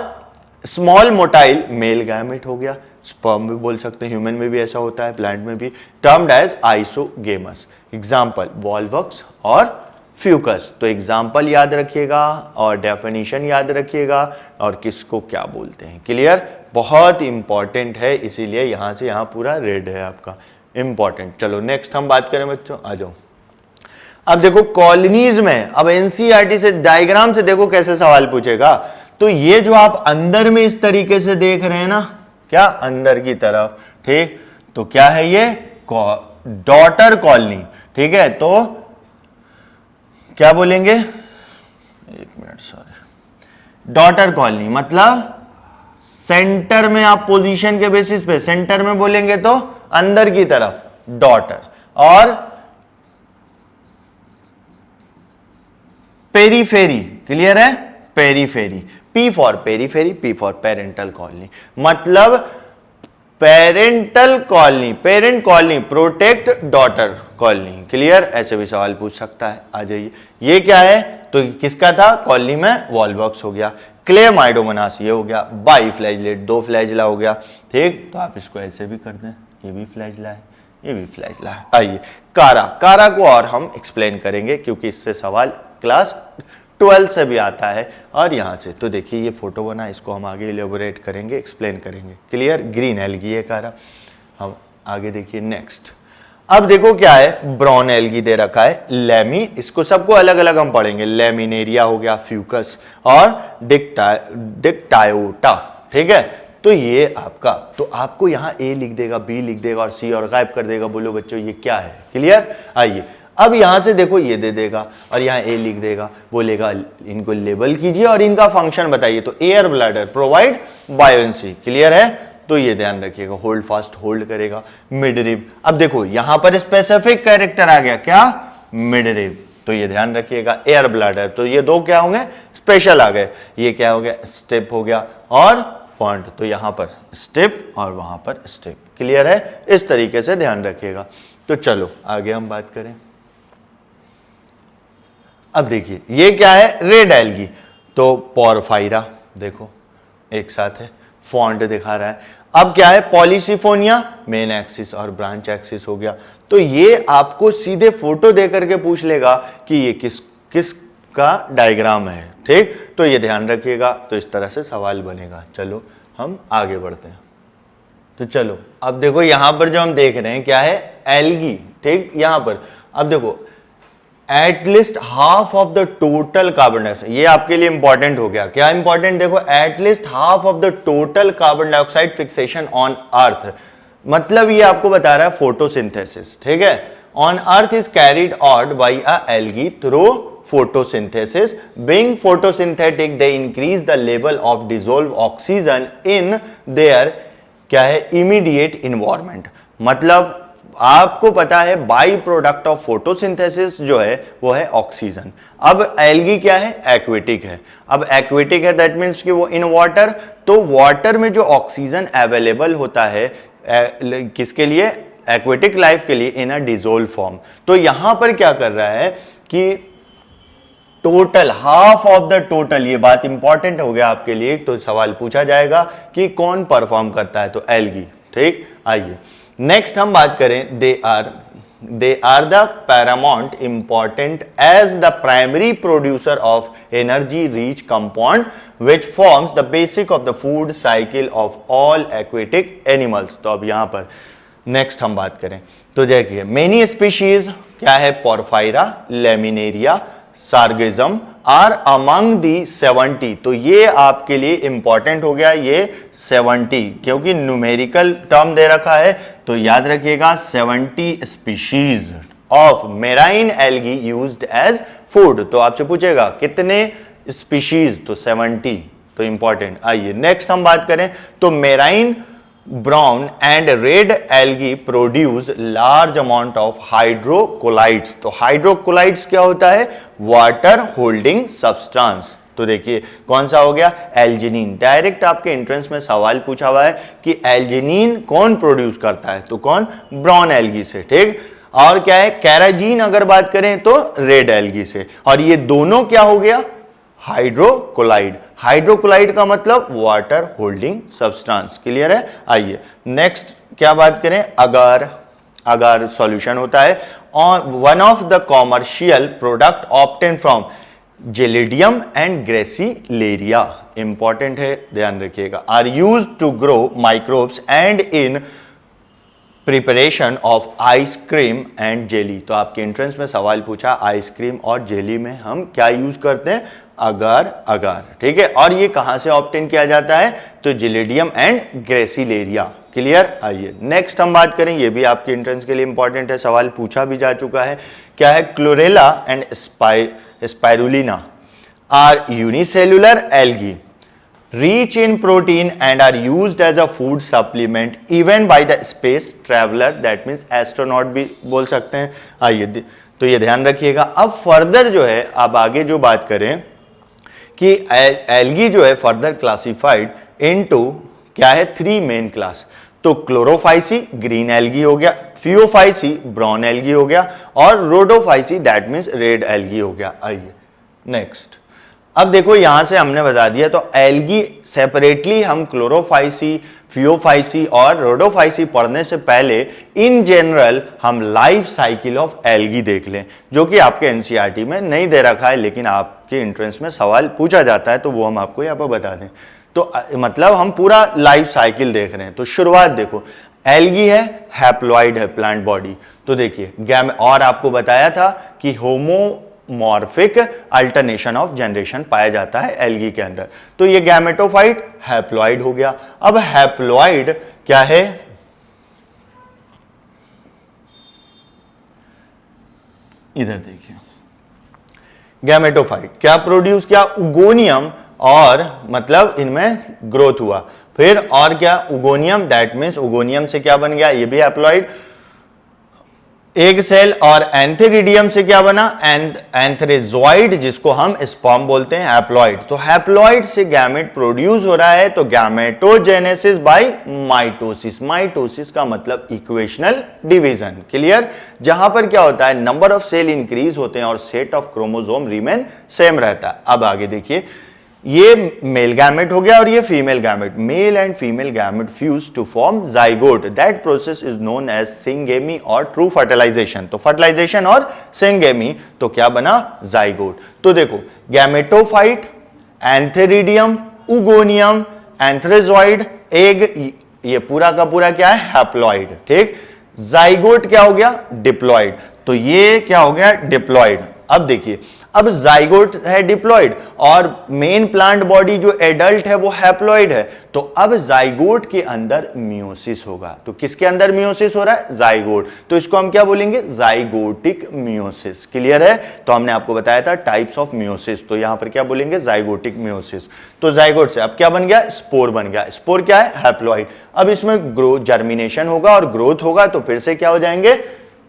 S1: स्मॉल मोटाइल मेल गैमेट हो गया, स्पर्म भी बोल सकते हैं, ह्यूमन में भी ऐसा होता है, प्लांट में भी, टर्म्ड एज आइसोगेमस। एग्जाम्पल वॉल्वक्स और फ्यूकस। तो एग्जाम्पल याद रखिएगा और डेफिनेशन याद रखिएगा और किसको क्या बोलते हैं। क्लियर, बहुत इंपॉर्टेंट है, इसीलिए यहां से यहां पूरा रेड है आपका, इंपॉर्टेंट। चलो नेक्स्ट हम बात करें बच्चों, आ जाओ। अब देखो कॉलोनीज में, अब एनसीईआरटी से डायग्राम से देखो कैसे सवाल पूछेगा। तो ये जो आप अंदर में इस तरीके से देख रहे हैं ना, क्या अंदर की तरफ, ठीक, तो क्या है ये डॉटर कॉलोनी, ठीक है, तो क्या बोलेंगे, एक मिनट सॉरी, डॉटर कॉलोनी मतलब सेंटर में, आप पोजीशन के बेसिस पे सेंटर में बोलेंगे तो अंदर की तरफ डॉटर, और पेरीफेरी, क्लियर है, periphery, P for periphery, P for parental colony, मतलब parental colony, parent colony protect daughter colony. Clear, ऐसे भी सवाल पूछ सकता है। आ जाइए, ये क्या है, तो किसका था, कॉलोनी में वॉल्वक्स हो गया, क्लेमाइडोमोनास ये हो गया, बाई फ्लैजलेट दो फ्लैजला हो गया, ठीक, तो आप इसको ऐसे भी कर दें, ये भी फ्लैजला है, ये भी फ्लैजला है। आइए, कारा, कारा को और हम एक्सप्लेन करेंगे क्योंकि इससे सवाल क्लास 12 से भी आता है और यहां से। तो देखिए ये फोटो बना, इसको हम आगे इलेबोरेट करेंगे, एक्सप्लेन करेंगे। क्लियर, ग्रीन एल्गी है कारा। हम आगे देखिए नेक्स्ट। अब देखो क्या है, ब्राउन एल्गी दे रखा है, लेमी, इसको सबको अलग अलग हम पढ़ेंगे, लेमिनेरिया हो गया, फ्यूकस और डिक्टायोटा, ठीक है। तो ये आपका, तो आपको यहां ए लिख देगा, बी लिख देगा और सी और गायब कर देगा। बोलो बच्चों ये क्या है। क्लियर, आइए अब यहां से देखो ये दे देगा और यहां ए लिख देगा, बोलेगा इनको लेबल कीजिए और इनका फंक्शन बताइए। तो air bladder provide buoyancy. Clear है, तो ये ध्यान रखिएगा, होल्ड फास्ट होल्ड करेगा। मिडरिब, अब देखो यहां पर स्पेसिफिक कैरेक्टर आ गया, क्या, मिडरिब, तो ये ध्यान रखिएगा। एयर ब्लैडर, तो ये दो क्या होंगे, स्पेशल आ गए। ये क्या हो गया, स्टेप हो गया, और फॉन्ट, तो यहां पर स्टेप और वहां पर स्टेप। क्लियर है, इस तरीके से ध्यान रखिएगा। तो चलो आगे हम बात करें। अब देखिए ये क्या है, रेड एल्गी, तो पोरफायरा देखो एक साथ है, फॉन्ट दिखा रहा है। अब क्या है, पॉलीसिफोनिया, मेन एक्सिस और ब्रांच एक्सिस हो गया। तो ये आपको सीधे फोटो देकर के पूछ लेगा कि ये किस का डायग्राम है, ठीक, तो ये ध्यान रखिएगा। तो इस तरह से सवाल बनेगा। चलो हम आगे बढ़ते हैं। तो चलो अब देखो यहां पर जो हम देख रहे हैं क्या है, एल्गी, ठीक, यहां पर अब देखो at least half of the total carbon dioxide, ये आपके लिए इंपॉर्टेंट हो गया। क्या इंपॉर्टेंट, देखो at least half of the total carbon dioxide fixation on earth, मतलब ये आपको बता रहा है फोटोसिंथेसिस, ठीक है। On earth is carried out by a algae through photosynthesis. Being photosynthetic, they increase the level of dissolved oxygen in their क्या है, immediate environment। मतलब आपको पता है बाई प्रोडक्ट ऑफ फोटोसिंथेसिस जो है वो है ऑक्सीजन। अब एल्गी क्या है, एक्वेटिक है। अब एक्वेटिक है दैट मीन्स कि वो इन वाटर, तो वाटर में जो ऑक्सीजन अवेलेबल होता है किसके लिए, एक्वेटिक लाइफ के लिए, इन अ डिसोल्व फॉर्म। तो यहां पर क्या कर रहा है कि total, half of the total, ये बात इंपॉर्टेंट हो गया आपके लिए। तो सवाल पूछा जाएगा कि कौन परफॉर्म करता है, तो एल्गी, ठीक। आइए नेक्स्ट हम बात करें, they are the paramount important as the primary producer of energy rich compound which forms the basic of the food cycle of all aquatic animals. तो अब यहां पर नेक्स्ट हम बात करें तो देखिए, मेनी स्पीशीज क्या है, porphyra, laminaria, sargassum are among the 70। तो ये आपके लिए इंपॉर्टेंट हो गया ये 70, क्योंकि न्यूमेरिकल टर्म दे रखा है, तो याद रखिएगा 70 species of marine algae used as food. तो आपसे पूछेगा कितने स्पीशीज, तो 70, तो इंपॉर्टेंट। आइए नेक्स्ट हम बात करें तो marine brown and red algae produce large amount of hydrocolloids. तो हाइड्रोकोलाइड्स क्या होता है, वाटर होल्डिंग सब्सटेंस। तो देखिए कौन सा हो गया, एल्जिनिन। डायरेक्ट आपके एंट्रेंस में सवाल पूछा हुआ है कि एल्जिनिन कौन प्रोड्यूस करता है, तो कौन, ब्राउन एल्गी से, ठीक। और क्या है, कैराजीन अगर बात करें तो रेड एल्गी से, और ये दोनों क्या हो गया, हाइड्रोकोलाइड। हाइड्रोकोलाइड का मतलब वाटर होल्डिंग सब्सटेंस, क्लियर है। आइए नेक्स्ट क्या बात करें, अगर अगर सॉल्यूशन होता है one of the commercial product obtain from Gelidium and Gracilaria, important है, ध्यान रखिएगा, are use to grow microbes and in preparation of ice cream and jelly. तो आपके एंट्रेंस में सवाल पूछा आइसक्रीम और जेली में हम क्या यूज करते हैं, अगार अगार, ठीक है। और ये कहां से ऑब्टेन किया जाता है, तो जेलिडियम एंड ग्रेसिलेरिया, क्लियर। आइए नेक्स्ट हम बात करें, ये भी आपके एंट्रेंस के लिए इंपॉर्टेंट है, सवाल पूछा भी जा चुका है, क्या है, Chlorella and Spirulina are unicellular algae rich in protein and are used as a food supplement even by the space traveler, that means astronaut भी बोल सकते हैं। आइए तो ये ध्यान रखिएगा। अब फर्दर जो है, अब आगे जो बात करें कि एल्गी जो है फर्दर क्लासिफाइड इनटू क्या है, 3 मेन क्लास। तो क्लोरोफाइसी ग्रीन एल्गी हो गया, फियोफाइसी ब्राउन एल्गी हो गया, और Rhodophyceae that means red algae हो गया। आइए नेक्स्ट, अब देखो यहां से हमने बता दिया, तो एल्गी सेपरेटली हम क्लोरोफाइसी, फियोफाइसी और रोडोफाइसी पढ़ने से पहले इन जनरल हम लाइफ साइकिल ऑफ एल्गी देख लें, जो कि आपके एनसीईआरटी में नहीं दे रखा है, लेकिन आपके एंट्रेंस में सवाल पूछा जाता है, तो वो हम आपको यहाँ पर बता दें। तो मतलब हम पूरा लाइफ साइकिल देख रहे हैं। तो शुरुआत देखो, एल्गी है, हैप्लॉइड है प्लांट बॉडी। तो देखिए और आपको बताया था कि होमोमॉर्फिक अल्टरनेशन ऑफ जनरेशन पाया जाता है एल्गी के अंदर। तो ये गैमेटोफाइट हैप्लॉइड हो गया। अब हैप्लॉइड क्या है, इधर देखिए, गैमेटोफाइट क्या प्रोड्यूस किया, उगोनियम, और मतलब इनमें ग्रोथ हुआ। फिर और क्या, उगोनियम, दैट मीन्स उगोनियम से क्या बन गया, ये भी हैप्लॉइड। एग सेल और एंथेरिडियम से क्या बना, एंथ्रेजॉइड, जिसको हम स्पर्म बोलते हैं, हैप्लॉइड। तो हैप्लॉइड से गैमेट प्रोड्यूस हो रहा है, तो गैमेटोजेनेसिस बाय माइटोसिस। माइटोसिस का मतलब इक्वेशनल डिवीजन, क्लियर, जहां पर क्या होता है, नंबर ऑफ सेल इंक्रीज होते हैं और set of chromosome remain same रहता है। अब आगे देखिए, ये मेल गैमेट हो गया और ये female gamete. Male and female gamete fuse to form zygote, that process is known as syngamy और ट्रू फर्टिलाइजेशन। तो फर्टिलाइजेशन और सिंगेमी, तो क्या बना, जाइगोट। तो देखो, gametophyte, antheridium, oogonium, antherozoid, egg, ये पूरा का पूरा क्या है, हैप्लॉइड, ठीक। जाइगोट क्या हो गया, डिप्लॉइड। तो ये क्या हो गया, डिप्लॉइड। अब देखिए, अब जाइगोट है डिप्लॉइड और मेन प्लांट बॉडी जो एडल्ट है वो हैप्लॉइड है। तो अब जाइगोट के अंदर मियोसिस होगा। तो किसके अंदर मियोसिस हो रहा है, जाइगोट। तो इसको हम क्या बोलेंगे, जाइगोटिक मियोसिस, क्लियर है। तो हमने आपको बताया था टाइप्स ऑफ मियोसिस, तो यहां पर क्या बोलेंगे, जाइगोटिक मियोसिस। तो जाइगोट से अब क्या बन गया, स्पोर बन गया। स्पोर क्या है, हैप्लॉइड। अब इसमें ग्रोथ, जर्मिनेशन होगा और ग्रोथ होगा, तो फिर से क्या हो जाएंगे,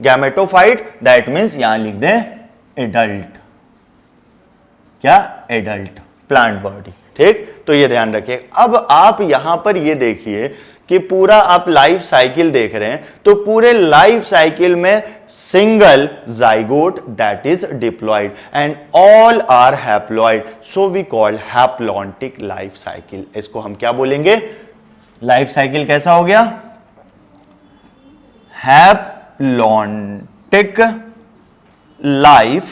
S1: गैमेटोफाइट, दैट मीन्स यहां लिख दें एडल्ट, क्या, एडल्ट प्लांट बॉडी, ठीक। तो ये ध्यान रखिए। अब आप यहां पर ये देखिए कि पूरा आप लाइफ साइकिल देख रहे हैं, तो पूरे लाइफ साइकिल में single zygote that is diploid and all are haploid, so we call haplontic life cycle. इसको हम क्या बोलेंगे, लाइफ साइकिल कैसा हो गया, हैप्लॉन्टिक लाइफ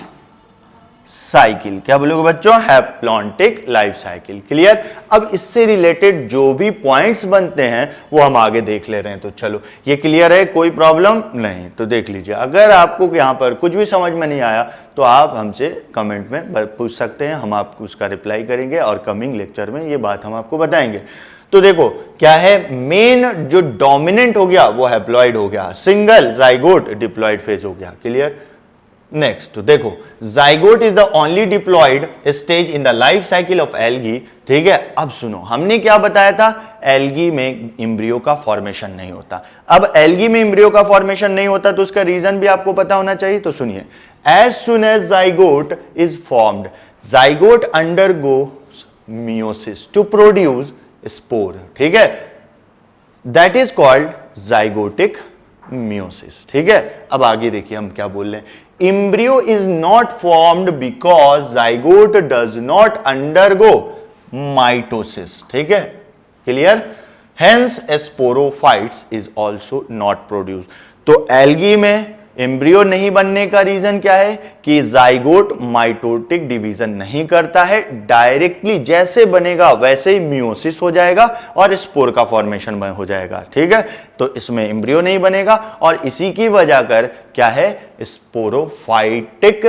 S1: साइकिल। क्या बोलोगे बच्चों? Haplontic life cycle. क्लियर? अब इससे रिलेटेड जो भी पॉइंट्स बनते हैं वो हम आगे देख ले रहे हैं। तो चलो ये क्लियर है, कोई प्रॉब्लम नहीं? तो देख लीजिए, अगर आपको यहां पर कुछ भी समझ में नहीं आया तो आप हमसे कमेंट में पूछ सकते हैं, हम आपको उसका रिप्लाई करेंगे और कमिंग लेक्चर में ये बात हम आपको बताएंगे। तो देखो क्या है, मेन जो डोमिनेंट हो गया वो हैप्लॉइड हो गया, सिंगल जाइगोट डिप्लॉइड फेज हो गया। क्लियर? नेक्स्ट तो देखो, zygote is the only diploid stage in the life cycle of algae. ठीक है, अब सुनो, हमने क्या बताया था? एल्गी में एम्ब्रियो का फॉर्मेशन नहीं होता। अब एल्गी में एम्ब्रियो का फॉर्मेशन नहीं होता तो उसका रीजन भी आपको पता होना चाहिए। तो सुनिए, as soon as zygote is formed, zygote undergoes meiosis to produce spore. ठीक है, that is called zygotic meiosis. ठीक है, अब आगे देखिए हम क्या बोल रहे हैं। embryo is not formed because zygote does not undergo mitosis। ठीक है, clear? hence sporophytes is also not produced। तो एल्गी में एम्ब्रियो नहीं बनने का रीजन क्या है कि जाइगोट माइटोटिक डिवीजन नहीं करता है, डायरेक्टली जैसे बनेगा वैसे ही मियोसिस हो जाएगा और स्पोर का फॉर्मेशन हो जाएगा। ठीक है, तो इसमें एम्ब्रियो नहीं बनेगा और इसी की वजह कर क्या है, स्पोरोफाइटिक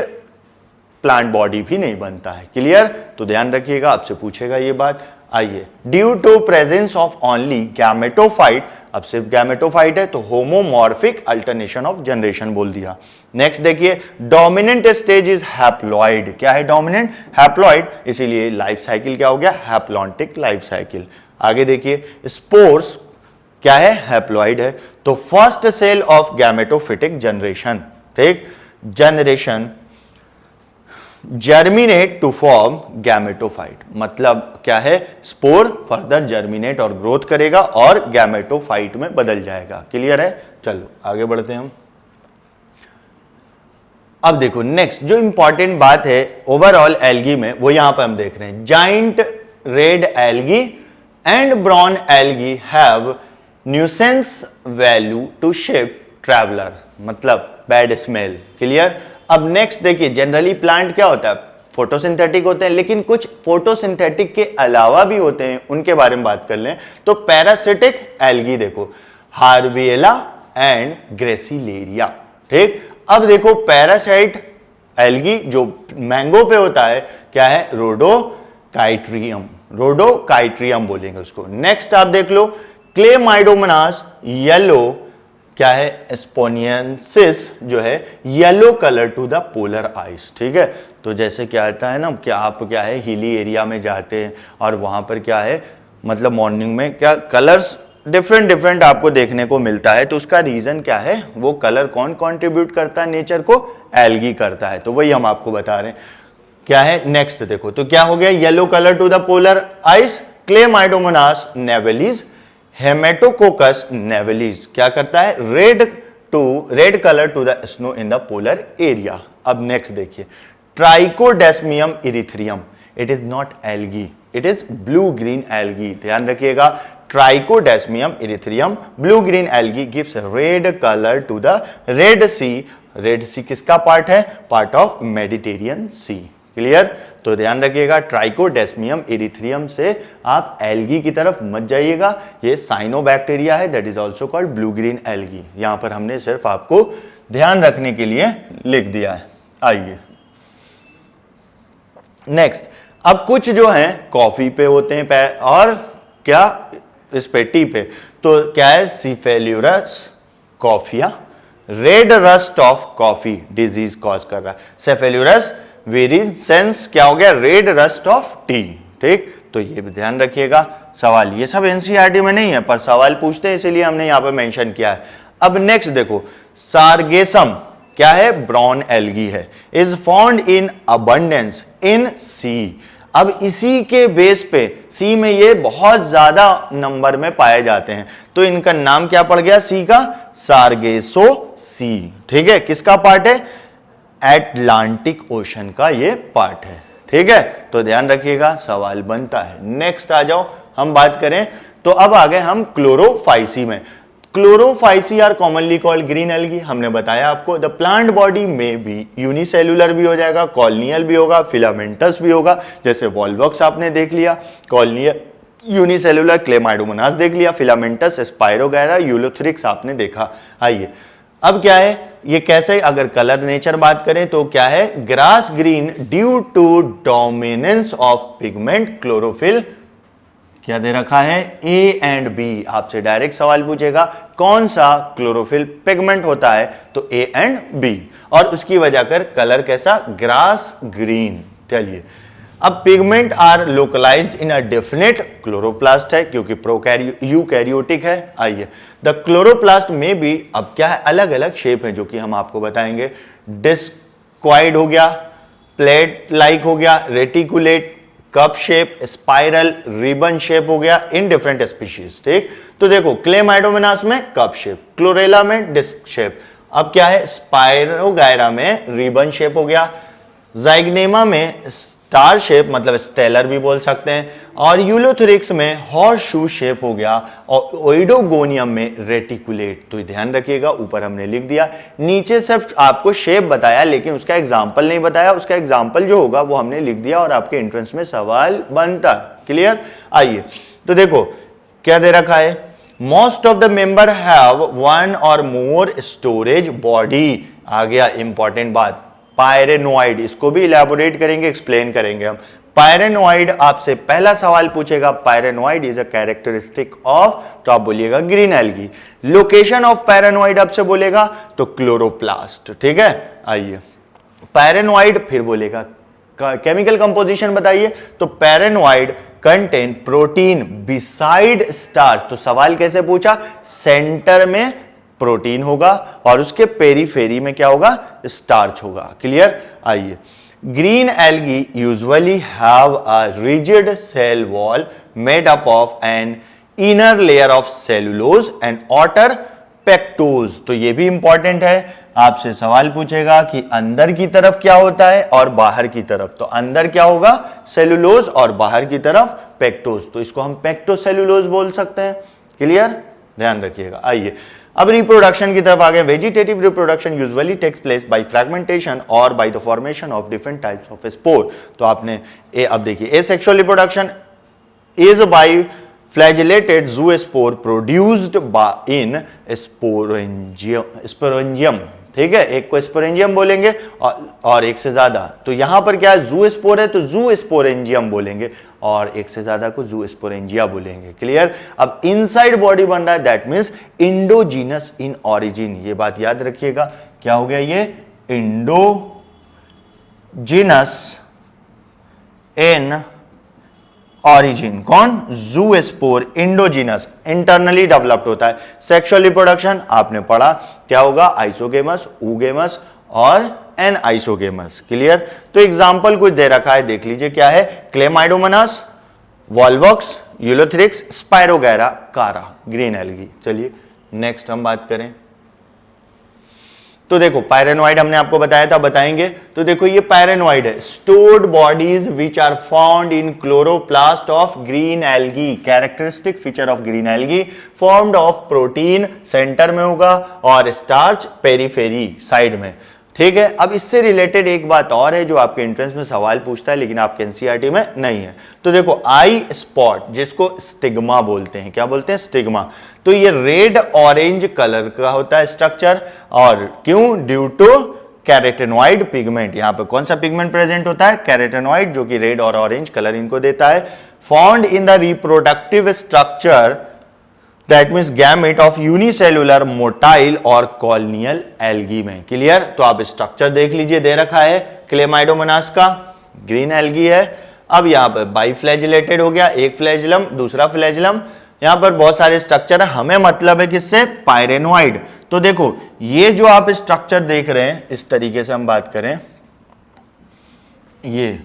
S1: प्लांट बॉडी भी नहीं बनता है। क्लियर? तो ध्यान रखिएगा, आपसे पूछेगा ये बात। आइए, due to presence of only gametophyte, अब सिर्फ गैमेटोफाइट है तो होमोमॉर्फिक अल्टरनेशन ऑफ जनरेशन बोल दिया। नेक्स्ट देखिए, डोमिनेंट स्टेज इज हैप्लॉइड। क्या है डोमिनेंट? हैप्लॉइड, इसीलिए लाइफ साइकिल क्या हो गया? Haplontic life cycle. आगे देखिए, स्पोर्स क्या है? हैप्लॉइड है। तो first cell of gametophytic generation, ठीक, generation germinate to form gametophyte, मतलब क्या है? स्पोर फर्दर जर्मिनेट और ग्रोथ करेगा और गैमेटोफाइट में बदल जाएगा। क्लियर है? चलो आगे बढ़ते हैं हम। अब देखो नेक्स्ट जो इंपॉर्टेंट बात है ओवरऑल एल्गी में, वो यहां पर हम देख रहे हैं, giant red algae and brown algae have nuisance value to ship traveller, मतलब बैड स्मेल। क्लियर? अब नेक्स्ट देखिए, जनरली प्लांट क्या होता है? फोटोसिंथेटिक होते हैं, लेकिन कुछ फोटोसिंथेटिक के अलावा भी होते हैं, उनके बारे में बात कर लें तो पैरासिटिक एल्गी देखो, हार्विएला एंड ग्रेसिलेरिया। ठीक, अब देखो पैरासाइट एल्गी जो मैंगो पे होता है क्या है? रोडोकाइट्रियम, रोडोकाइट्रियम बोलेंगे उसको। नेक्स्ट आप देख लो, क्लेमाइडोमोनास येलो क्या है? स्पोनियंसिस जो है yellow colour to the polar ice. ठीक है, तो जैसे क्या आता है ना, क्या आप क्या है हिली एरिया में जाते हैं और वहां पर क्या है, मतलब मॉर्निंग में क्या कलर्स डिफरेंट डिफरेंट आपको देखने को मिलता है, तो उसका रीजन क्या है? वो कलर कौन कंट्रीब्यूट करता है नेचर को? एल्गी करता है। तो वही हम आपको बता रहे हैं क्या है। नेक्स्ट देखो, तो क्या हो गया? Yellow colour to the polar ice, chlamydomonas nivalis, haematococcus nivalis क्या करता है? Red colour to the snow in the polar area. अब नेक्स्ट देखिए, trichodesmium erythraeum, it is not algae, it is blue green algae. ध्यान रखिएगा, trichodesmium erythraeum blue green algae gives red colour to the Red Sea. Red Sea किसका part है? Part of Mediterranean Sea. Clear? तो ध्यान रखिएगा, trichodesmium इरिथ्रियम से आप algae की तरफ मत जाइएगा, ये साइनोबैक्टीरिया है, that is also called blue green algae. यहां पर हमने सिर्फ आपको ध्यान रखने के लिए लिख दिया है। आइए नेक्स्ट, अब कुछ जो हैं कॉफी पे होते हैं और क्या इस पे टी पे, तो क्या है? Cephaleuros coffeae, red rust of coffee disease cause कर रहा है। सेफेल्यूरस वेरिसेंस क्या हो गया? Red rust of tea. ठीक, तो ये भी ध्यान रखिएगा। सवाल ये सब एनसीईआरटी में नहीं है पर सवाल पूछते हैं, इसीलिए हमने यहां पर मेंशन किया है। अब नेक्स्ट देखो, सार्गेसम क्या है? ब्राउन एल्गी है, is found in abundance in sea. अब इसी के बेस पे सी में ये बहुत ज्यादा नंबर में पाए जाते हैं, तो इनका नाम क्या पड़ गया सी का? सार्गेसो सी। ठीक है, किसका पार्ट है? एटलांटिक ओशन का ये पार्ट है। ठीक है, तो ध्यान रखिएगा, सवाल बनता है। नेक्स्ट आ जाओ, हम बात करें तो अब आ गए हम क्लोरोफाइसी में। Chlorophyceae are commonly called green algae, हमने बताया आपको। द प्लांट बॉडी में भी यूनिसेलुलर भी हो जाएगा, कॉलोनियल भी होगा, फिलामेंटस भी होगा, जैसे वॉल्वॉक्स आपने देख लिया, कॉलोनियल, यूनिसेलुलर क्लेमाइडोमोनास देख लिया, फिलामेंटस, स्पाइरोगैरा, यूलोथ्रिक्स आपने देखा। आइए अब क्या है, ये कैसे, अगर कलर नेचर बात करें तो क्या है, grass green due to dominance of pigment chlorophyll, क्या दे रखा है, ए एंड बी। आपसे डायरेक्ट सवाल पूछेगा कौन सा क्लोरोफिल पिगमेंट होता है, तो ए एंड बी, और उसकी वजह कर कलर कैसा, ग्रास ग्रीन। चलिए अब pigment are localised in a definite chloroplast है, क्योंकि यूकैरियोटिक है। आइए द क्लोरोप्लास्ट में भी अब क्या है, अलग अलग शेप है जो कि हम आपको बताएंगे। डिस्क्वाइड हो गया, प्लेट लाइक हो गया, reticulate, cup shape, spiral, ribbon shape हो गया इन डिफरेंट स्पीशीज। ठीक, तो देखो क्लेमाइडोमोनास में कप शेप, क्लोरेला में डिस्क शेप, अब क्या है, स्पाइरोगायरा में रिबन शेप हो गया, जाइग्नेमा में स्टार शेप, मतलब स्टेलर भी बोल सकते हैं, और यूलोथोरिक्स में हॉर्स शू शेप हो गया, और ओइडोगोनियम में रेटिकुलेट। तो ध्यान रखिएगा, ऊपर हमने लिख दिया, नीचे सिर्फ आपको शेप बताया लेकिन उसका एग्जाम्पल नहीं बताया, उसका एग्जाम्पल जो होगा वो हमने लिख दिया और आपके एंट्रेंस में सवाल बनता। क्लियर? आइए तो देखो क्या दे रखा है, most of the member have one और मोर स्टोरेज बॉडी। आ गया इंपॉर्टेंट बात, पायरेनोइड, इसको भी इलैबोरेट करेंगे, एक्सप्लेन करेंगे हम। पायरेनोइड आपसे पहला सवाल पूछेगा, pyrenoid is a characteristic of, तो आप बोलिएगा green algae. Location of pyrenoid आपसे बोलेगा तो क्लोरोप्लास्ट। ठीक है, आइए पायरेनोइड, फिर बोलेगा केमिकल कंपोजिशन बताइए, तो पैरेनोइड कंटेन प्रोटीन बिसाइड स्टार्च। तो सवाल कैसे पूछा, सेंटर में प्रोटीन होगा और उसके पेरीफेरी में क्या होगा, स्टार्च होगा। क्लियर? आइए, green algae usually have a rigid cell wall made up of an inner layer of cellulose and outer pectose. तो ये भी इंपॉर्टेंट है, आपसे सवाल पूछेगा कि अंदर की तरफ क्या होता है और बाहर की तरफ। तो अंदर क्या होगा, सेलुलोज, और बाहर की तरफ पेक्टोज, तो इसको हम पेक्टोसेलुलोज बोल सकते हैं। क्लियर? ध्यान रखिएगा। आइए अब रिप्रोडक्शन की तरफ आ गए। Vegetative reproduction usually takes place by fragmentation और by the formation of different types of spore. तो आपने अब देखिए, asexual reproduction is by flagellated zoospore produced in sporangium. ठीक है, एक को स्पोरेंजियम बोलेंगे और एक से ज्यादा, तो यहां पर क्या है, ज़ूस्पोर है तो ज़ूस्पोरेंजियम बोलेंगे, और एक से ज्यादा को ज़ूस्पोरेंजिया बोलेंगे। क्लियर? अब इनसाइड बॉडी बन रहा है, that means endogenous in origin. ये बात याद रखिएगा, क्या हो गया ये, इंडोजीनस इन ऑरिजिन। कौन? ज़ूस्पोर, इंडोजीनस, इंटरनली डेवलप्ड होता है। सेक्सुअल रिप्रोडक्शन आपने पढ़ा, क्या होगा, आइसोगेमस, ऊगेमस और एन आइसोगेमस। क्लियर? तो एग्जांपल कुछ दे रखा है, देख लीजिए क्या है, क्लेमाइडोमोनास, वॉल्वॉक्स, यूलोथ्रिक्स, स्पाइरोगैरा, कारा, ग्रीन एल्गी। चलिए नेक्स्ट हम बात करें, तो देखो पायरेनोइड हमने आपको बताया था, बताएंगे। तो देखो ये पायरेनोइड है, stored bodies which are found in chloroplast of green algae. Characteristic feature of green algae, formed of protein centre में होगा और स्टार्च पेरीफेरी साइड में। ठीक है, अब इससे रिलेटेड एक बात और है जो आपके एंट्रेंस में सवाल पूछता है लेकिन आपके एनसीईआरटी में नहीं है। तो देखो आई स्पॉट, जिसको स्टिग्मा बोलते हैं, क्या बोलते हैं, स्टिग्मा। तो ये रेड ऑरेंज कलर का होता है स्ट्रक्चर, और क्यों, ड्यू टू कैरोटेनॉइड पिगमेंट। यहां पर कौन सा पिगमेंट प्रेजेंट होता है, कैरोटेनॉइड, जो कि रेड और ऑरेंज कलर इनको देता है। Found in the reproductive structure, that means gamete of unicellular motile और कॉलोनियल एल्गी में। क्लियर? तो आप स्ट्रक्चर देख लीजिए, दे रखा है क्लेमाइडोमोनास का, ग्रीन एल्गी है। अब यहां पर बाइफ्लैजिलेटेड हो गया, एक फ्लैजिलम, दूसरा फ्लैजिलम, यहां पर बहुत सारे स्ट्रक्चर है, हमें मतलब है किससे, पायरेनोइड। तो देखो ये जो आप स्ट्रक्चर देख रहे हैं, इस तरीके से हम बात करें, ये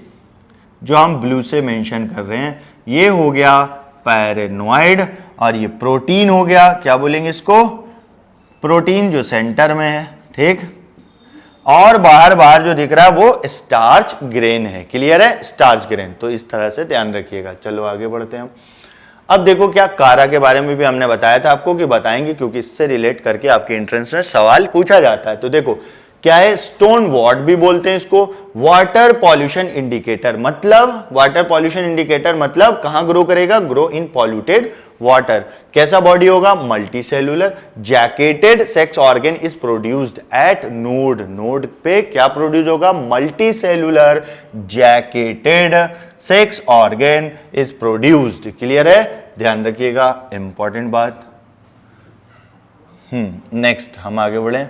S1: जो हम ब्लू से मेंशन कर रहे हैं, ये हो गया पायरेनोइड, और ये प्रोटीन हो गया, क्या बोलेंगे इसको, प्रोटीन, जो सेंटर में है। ठीक, और बाहर बाहर जो दिख रहा है वो स्टार्च ग्रेन है। क्लियर है, स्टार्च ग्रेन। तो इस तरह से ध्यान रखिएगा। चलो आगे बढ़ते हैं हम। अब देखो क्या कारा के बारे में भी हमने बताया था आपको कि बताएंगे, क्योंकि इससे रिलेट करके आपके एंट्रेंस में सवाल पूछा जाता है। तो देखो क्या है, स्टोन वॉट भी बोलते हैं इसको, वाटर पॉल्यूशन इंडिकेटर। मतलब वाटर पॉल्यूशन इंडिकेटर मतलब कहां ग्रो करेगा, ग्रो इन पॉल्यूटेड वाटर। कैसा बॉडी होगा, multi cellular. Jacketed sex organ is produced at node, node पे क्या प्रोड्यूस होगा, multi cellular jacketed sex organ is produced. Clear है, ध्यान रखिएगा, इंपॉर्टेंट बात। नेक्स्ट हम आगे बढ़े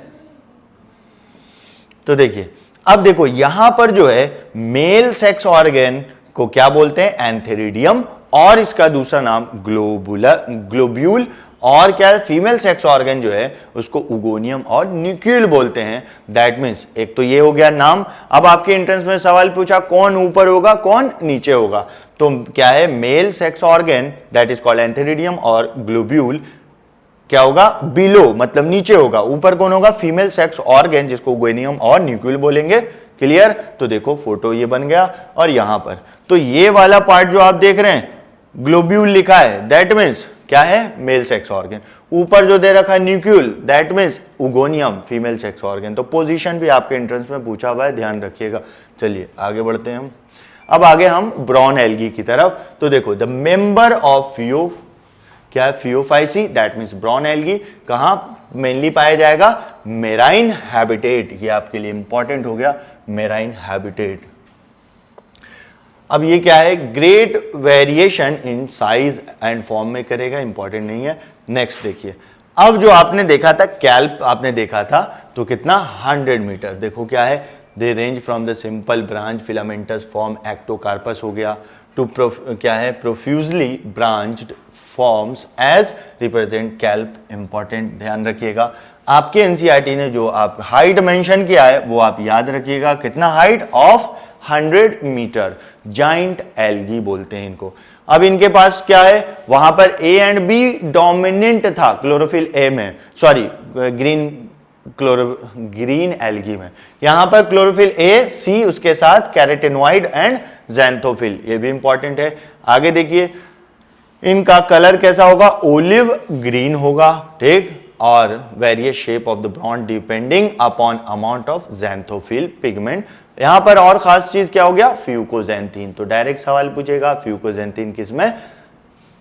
S1: तो देखिए, अब देखो यहां पर जो है मेल सेक्स ऑर्गन को क्या बोलते हैं, एंथेरिडियम, और इसका दूसरा नाम ग्लोब्यूल, और क्या है, फीमेल सेक्स ऑर्गन जो है उसको उगोनियम और न्यूक्लियल बोलते हैं। दैट मीन्स एक तो ये हो गया नाम। अब आपके एंट्रेंस में सवाल पूछा कौन ऊपर होगा कौन नीचे होगा, तो क्या है, male sex organ that is called antheridium, और ग्लोब्यूल क्या होगा, बिलो मतलब नीचे होगा। ऊपर कौन होगा, फीमेल सेक्स ऑर्गन जिसको उगोनियम और न्यूक्लियल बोलेंगे। क्लियर, तो देखो फोटो ये बन गया, और यहां पर तो ये वाला पार्ट जो आप देख रहे हैं ग्लोब्यूल लिखा है, दैट मीन्स क्या है, मेल सेक्स ऑर्गन। ऊपर जो दे रखा है nucule, that means oogonium, female sex organ. तो पोजीशन भी आपके एंट्रेंस में पूछा हुआ है, ध्यान रखिएगा। चलिए आगे बढ़ते हैं हम। अब आगे हम ब्राउन एल्गी की तरफ। तो देखो द मेंबर ऑफ क्या है, Phaeophyceae, that means brown algae कहां मेनली पाया जाएगा, मेराइन हैबिटेट। ये आपके लिए इंपॉर्टेंट हो गया, मेराइन हैबिटेट। अब ये क्या है, great variation in size and form में करेगा, इंपॉर्टेंट नहीं है। नेक्स्ट देखिए, अब जो आपने देखा था कैल्प आपने देखा था, तो कितना 100 मीटर। देखो क्या है, they range from the simple branch filamentous form ectocarpus हो गया टू क्या है, profusely branched forms as represent kelp. Important, ध्यान रखिएगा। आपके एनसीईआरटी ने जो आप हाइट मेंशन किया है वो आप याद रखिएगा, कितना height of 100 metre. Giant algae बोलते हैं इनको। अब इनके पास क्या है, वहां पर ए एंड बी डोमिनेंट था क्लोरोफिल ए में, सॉरी ग्रीन एल्गी में। यहां पर क्लोरोफिल ए, सी, उसके साथ कैरोटेनॉइड एंड ज़ैंथोफिल, ये भी इंपॉर्टेंट है। आगे देखिए इनका कलर कैसा होगा, ओलिव ग्रीन होगा, ठीक, और various shape of the brown depending upon amount of xanthophyll pigment. यहां पर और खास चीज क्या हो गया, फ्यूकोजेंथीन। तो डायरेक्ट सवाल पूछेगा फ्यूकोजेंथीन किसमें,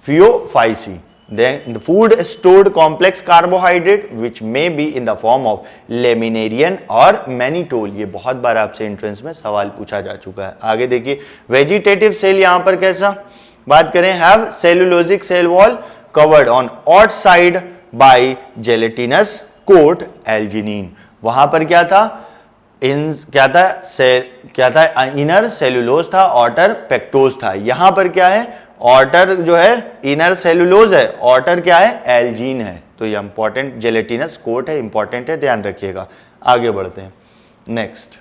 S1: Phaeophyceae. Then the food stored complex carbohydrate which may be in the form of laminarian और mannitol। ये बहुत बार आपसे एंट्रेंस में सवाल पूछा जा चुका है। आगे देखिए वेजिटेटिव सेल, यहां पर कैसा बात करें, have cellulosic cell wall covered on outside by gelatinous coat algin. वहां पर क्या था, क्या था, इनर सेलुलोज था, आउटर पेक्टोज था। यहां पर क्या है, आउटर जो है इनर सेलुलोज है, आउटर क्या है, एल्जीन है। तो ये इंपॉर्टेंट जेलेटिनस कोट है, इंपॉर्टेंट है, ध्यान रखिएगा। आगे बढ़ते हैं। Next,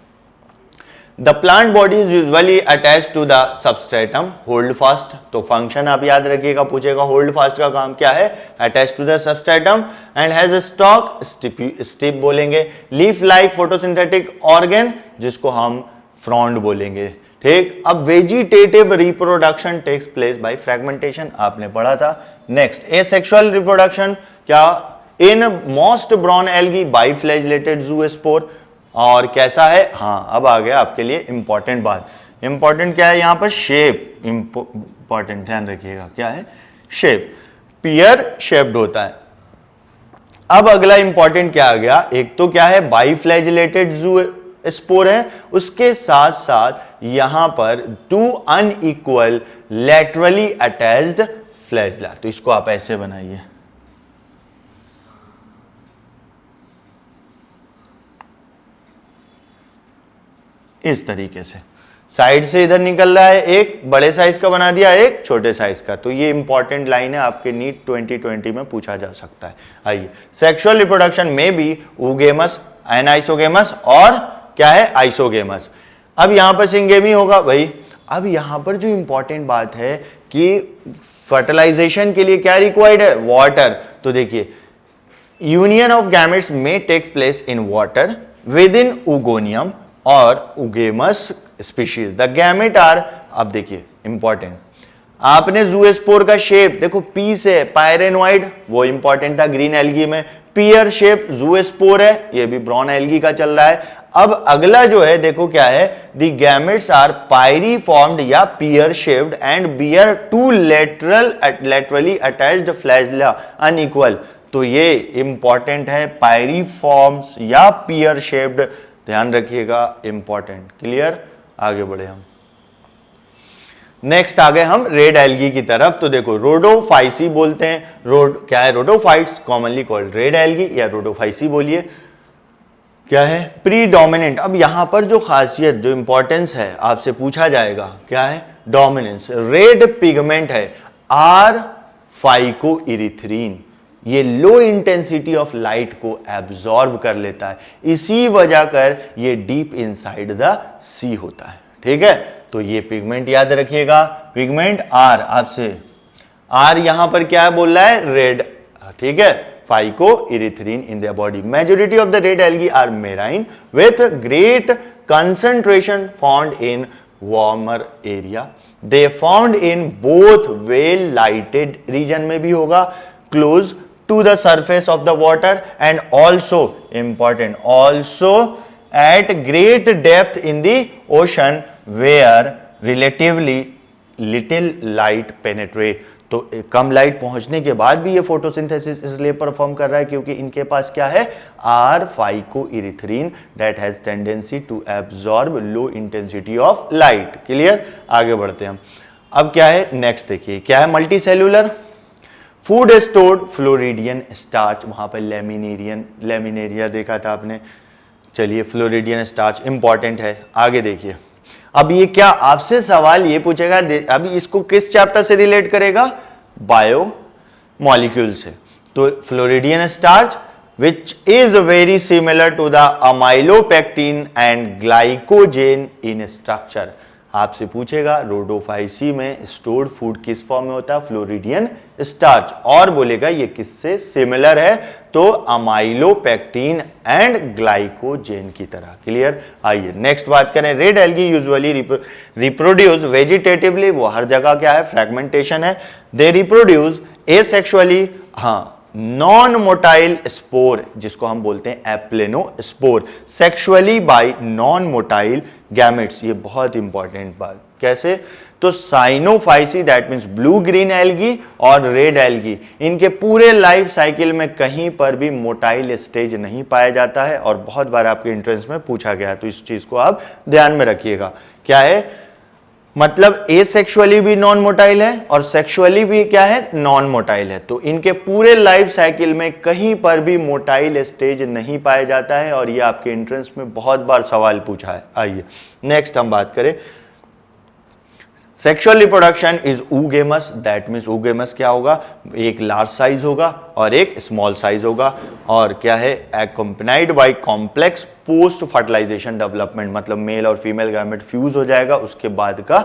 S1: the plant body is usually attach to the substratum holdfast. तो फंक्शन आप याद रखिएगा, पूछेगा होल्ड फास्ट का काम क्या है, attach to the substratum and has a stalk, stipe बोलेंगे, लीफ लाइक फोटोसिंथेटिक ऑर्गन जिसको हम फ्रॉन्ड बोलेंगे, ठीक। अब vegetative reproduction takes place by fragmentation, आपने पढ़ा था। नेक्स्ट, एसेक्सुअल रिप्रोडक्शन क्या, in most brown algae biflagellated zoospore. और कैसा है, हाँ अब आ गया आपके लिए इंपॉर्टेंट बात। इंपॉर्टेंट क्या है यहां पर, शेप इंपॉर्टेंट, ध्यान रखिएगा क्या है, शेप, पियर शेप्ड होता है। अब अगला इंपॉर्टेंट क्या आ गया, एक तो क्या है बाइफ्लैजिलेटेड ज़ूस्पोर है, उसके साथ साथ यहां पर 2 अनइक्वल लैटरली अटैच्ड फ्लैजिला। तो इसको आप ऐसे बनाइए, इस तरीके से साइड से इधर निकल रहा है, एक बड़े साइज का बना दिया, एक छोटे साइज का। तो ये इंपॉर्टेंट लाइन है, आपके नीट 2020 में पूछा जा सकता है। आइए, सेक्सुअल रिप्रोडक्शन में भी ओगेमस, एनाइसोगेमस और क्या है, आइसोगेमस। अब यहां पर सिंगेमी होगा भाई। अब यहां पर जो इंपॉर्टेंट बात है कि फर्टिलाइजेशन के लिए क्या रिक्वायर्ड है, वाटर। तो देखिए, यूनियन ऑफ गैमेट्स में takes place in water within oogonium और oogamous species. The gamete are, अब देखिए इंपॉर्टेंट, आपने ज़ूस्पोर का शेप देखो पी से पायरेनोइड, वो इंपॉर्टेंट था ग्रीन एल्गी में। पियर शेप ज़ूस्पोर है, ये भी ब्राउन एल्गी का चल रहा है। अब अगला जो है देखो क्या है, द गैमेट्स आर पायरीफॉर्म्ड या pear shaped and bear two laterally attached flagella unequal. तो ये इंपॉर्टेंट है, पायरीफॉर्म्स या पियर शेप्ड, ध्यान रखिएगा, इंपॉर्टेंट। क्लियर, आगे बढ़े हम। नेक्स्ट आ गए हम रेड एल्गी की तरफ। तो देखो रोडोफाइसी बोलते हैं, क्या है, रोडोफाइट्स कॉमनली कॉल्ड रेड एल्गी या रोडोफाइसी बोलिए, क्या है, प्रीडोमिनेंट। अब यहां पर जो खासियत, जो इंपॉर्टेंस है, आपसे पूछा जाएगा क्या है, डोमिनेंस। रेड पिगमेंट है आर फाइकोइरिथ्रीन, ये लो इंटेंसिटी ऑफ लाइट को एब्जॉर्ब कर लेता है, इसी वजह कर ये डीप इनसाइड द सी होता है। ठीक है, तो ये पिगमेंट याद रखिएगा, पिगमेंट आर, आपसे आर यहां पर क्या बोल रहा है, रेड। ठीक है, फाइकोइरिथ्रीन in their body. Majority of the red algae are marine with great concentration found in warmer area. They found in both well lighted region में भी होगा, close to the surface of the water and also important, also at great depth in the ocean where relatively little light penetrate. तो कम light पहुंचने के बाद भी ये photosynthesis इसलिए परफॉर्म कर रहा है क्योंकि इनके पास क्या है, are phycoerythrin that has tendency to absorb low intensity of light. Clear, आगे बढ़ते हैं हम। अब क्या है नेक्स्ट, देखिए क्या है, multi cellular food stored floridean starch, वहां पर लेमिनेरिया देखा था आपने। चलिए, फ्लोरिडियन स्टार्च इंपॉर्टेंट है, आगे देखिए। अब ये क्या आपसे सवाल ये पूछेगा, अभी इसको किस चैप्टर से रिलेट करेगा, बायो मॉलिक्यूल से। तो Floridean starch which is very similar to the amylopectin and glycogen in structure. आपसे पूछेगा रोडोफाइसी में स्टोर्ड फूड किस फॉर्म में होता है, फ्लोरिडियन स्टार्च, और बोलेगा ये किससे सिमिलर है, तो अमाइलोपेक्टिन एंड ग्लाइकोजेन की तरह। क्लियर, आइए नेक्स्ट बात करें। Red algae usually reproduce vegetatively, वो हर जगह क्या है, फ्रैगमेंटेशन है। दे रिप्रोड्यूस एसेक्सुअली, हाँ, नॉन मोटाइल स्पोर, जिसको हम बोलते हैं aplanospore, sexually bye non motile gametes. ये बहुत इंपॉर्टेंट बात, कैसे, तो Cyanophyceae that means blue green algae और रेड एल्गी, इनके पूरे लाइफ साइकिल में कहीं पर भी मोटाइल स्टेज नहीं पाया जाता है, और बहुत बार आपके एंट्रेंस में पूछा गया, तो इस चीज को आप ध्यान में रखिएगा। क्या है मतलब, एसेक्सुअली भी नॉन मोटाइल है और सेक्सुअली भी क्या है, नॉन मोटाइल है। तो इनके पूरे लाइफ साइकिल में कहीं पर भी मोटाइल स्टेज नहीं पाया जाता है, और ये आपके एंट्रेंस में बहुत बार सवाल पूछा है। आइए नेक्स्ट हम बात करें, sexual reproduction is oogamous, that means oogamous क्या होगा, एक लार्ज साइज होगा और एक स्मॉल साइज होगा, और क्या है, accompanied by complex post fertilization development, मतलब मेल और फीमेल गैमेट फ्यूज हो जाएगा, उसके बाद का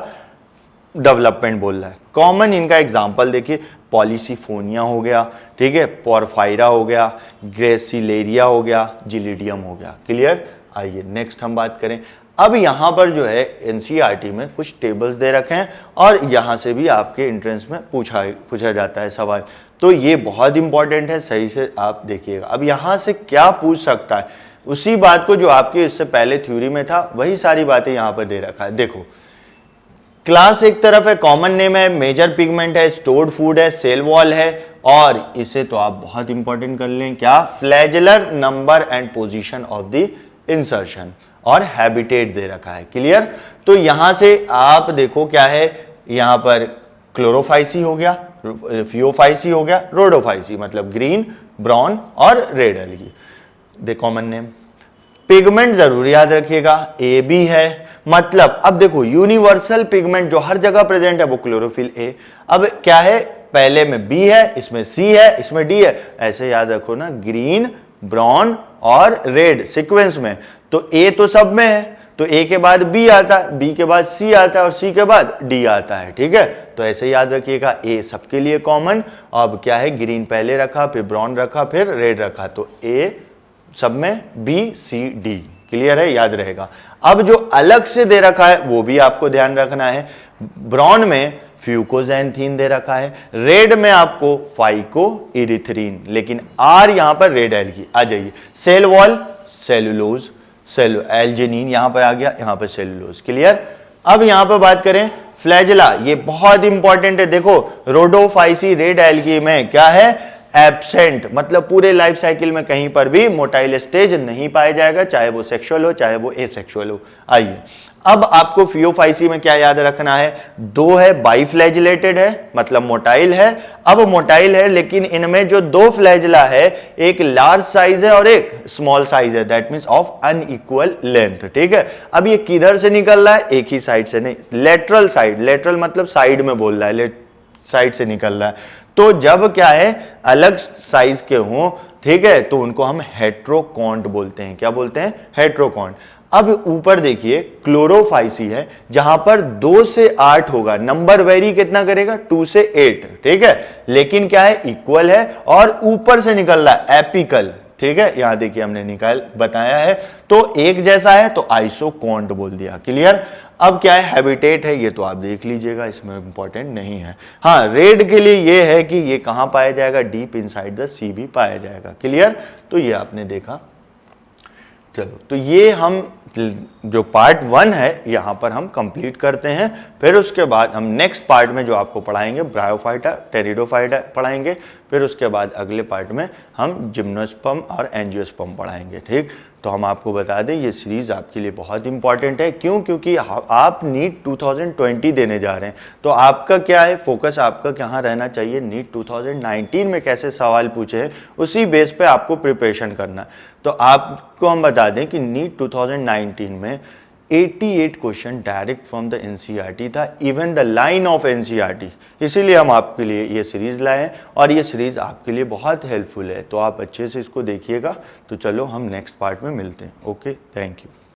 S1: डेवलपमेंट बोल रहा है। कॉमन इनका एग्जांपल देखिए, पॉलिसिफोनिया हो गया, ठीक है, पोरफायरा हो गया, ग्रेसिलेरिया हो गया, जिलिडियम हो गया। क्लियर, आइए नेक्स्ट हम बात करें। अब यहां पर जो है एनसीईआरटी में कुछ टेबल्स दे रखे हैं, और यहां से भी आपके एंट्रेंस में पूछा जाता है सवाल, तो ये बहुत इंपॉर्टेंट है, सही से आप देखिएगा। अब यहां से क्या पूछ सकता है, उसी बात को जो आपके इससे पहले थ्योरी में था, वही सारी बातें यहां पर दे रखा है। देखो, क्लास एक तरफ है, कॉमन नेम है, मेजर पिगमेंट है, स्टोर्ड फूड है, सेल वॉल है, और इसे तो आप बहुत इंपॉर्टेंट कर लें, क्या, flagellar number and position of the insertion, और हैबिटेट दे रखा है। क्लियर, तो यहां से आप देखो क्या है, यहां पर क्लोरोफाइसी हो गया, फियोफाइसी हो गया, रोडोफाइसी, मतलब ग्रीन, ब्राउन और रेड एल्गी, दे कॉमन नेम। पिगमेंट जरूर याद रखिएगा, ए बी है, मतलब अब देखो यूनिवर्सल पिगमेंट जो हर जगह प्रेजेंट है वो क्लोरोफिल ए। अब क्या है, पहले में बी है, इसमें सी है, इसमें डी है, ऐसे याद रखो ना, ग्रीन, ब्राउन और रेड सीक्वेंस में। तो ए तो सब में है, तो ए के बाद बी आता है, बी के बाद सी आता है, और सी के बाद डी आता है। ठीक है, तो ऐसे याद रखिएगा, ए सबके लिए कॉमन। अब क्या है, ग्रीन पहले रखा, फिर ब्राउन रखा, फिर रेड रखा, तो ए सब में, बी सी डी। क्लियर है, याद रहेगा। अब जो अलग से दे रखा है वो भी आपको ध्यान रखना है। ब्राउन में फ्यूकोजैंथीन दे रखा है, रेड में आपको फाइको इरिथ्रीन, लेकिन आर यहां पर रेड एल्गी। आ जाइए, सेल वॉल सेलुलोज, एल्जेनिन यहां पर आ गया, यहां पर सेलुलोज। क्लियर। अब यहां पर बात करें फ्लैजेला, ये बहुत इंपॉर्टेंट है। देखो रोडोफाइसी रेड एल्गी में क्या है, एब्सेंट, मतलब पूरे लाइफ साइकिल में कहीं पर भी मोटाइल स्टेज नहीं पाया जाएगा, चाहे वो सेक्सुअल हो चाहे वो एसेक्सुअल हो। आइए, अब आपको फियोफाइसी में क्या याद रखना है, दो है बाइफ्लैजिलेटेड है, मतलब मोटाइल है। अब मोटाइल है लेकिन इनमें जो दो फ्लैजला है, एक लार्ज साइज है और एक स्मॉल साइज है, that means of unequal length. ठीक है। अब ये किधर से निकल रहा है, एक ही साइड से नहीं, लेटरल साइड, लेटरल मतलब साइड में बोल रहा है, साइड से निकल रहा है। तो जब क्या है, अलग साइज के हों, ठीक है, तो उनको हम हेट्रोकॉन्ट बोलते हैं। क्या बोलते हैं, हेट्रोकॉन्ट। अब ऊपर देखिए क्लोरोफाइसी है, जहां पर 2 से 8 होगा, नंबर वेरी कितना करेगा, 2 से 8। ठीक है, लेकिन क्या है, इक्वल है और ऊपर से निकल रहा है एपिकल। ठीक है, यहां देखिए हमने निकाल बताया है, तो एक जैसा है तो आइसोकॉन्ट बोल दिया। क्लियर। अब क्या है, हैबिटेट है, ये तो आप देख लीजिएगा, इसमें इंपॉर्टेंट नहीं है। हाँ, रेड के लिए ये है कि ये कहां पाया जाएगा, डीप इनसाइड द सी भी पाया जाएगा। क्लियर। तो ये आपने देखा। चलो, तो ये हम जो पार्ट 1 है यहां पर हम कंप्लीट करते हैं। फिर उसके बाद हम नेक्स्ट पार्ट में जो आपको पढ़ाएंगे ब्रायोफाइटा, टेरिडोफाइटा पढ़ाएंगे। फिर उसके बाद अगले पार्ट में हम जिम्नोस्पर्म और एंजियोस्पर्म पढ़ाएंगे। ठीक। तो हम आपको बता दें ये सीरीज आपके लिए बहुत इंपॉर्टेंट है। क्यों? क्योंकि आप नीट 2020 देने जा रहे हैं, तो आपका क्या है, फोकस आपका कहाँ रहना चाहिए, नीट 2019 में कैसे सवाल पूछे हैं उसी बेस पे आपको प्रिपरेशन करना। तो आपको हम बता दें कि नीट 2019 में 88 question direct from the NCERT था, even the line of NCERT. इसीलिए हम आपके लिए ये सीरीज लाए हैं और ये सीरीज आपके लिए बहुत हेल्पफुल है, तो आप अच्छे से इसको देखिएगा। तो चलो हम नेक्स्ट पार्ट में मिलते हैं। Okay, thank you.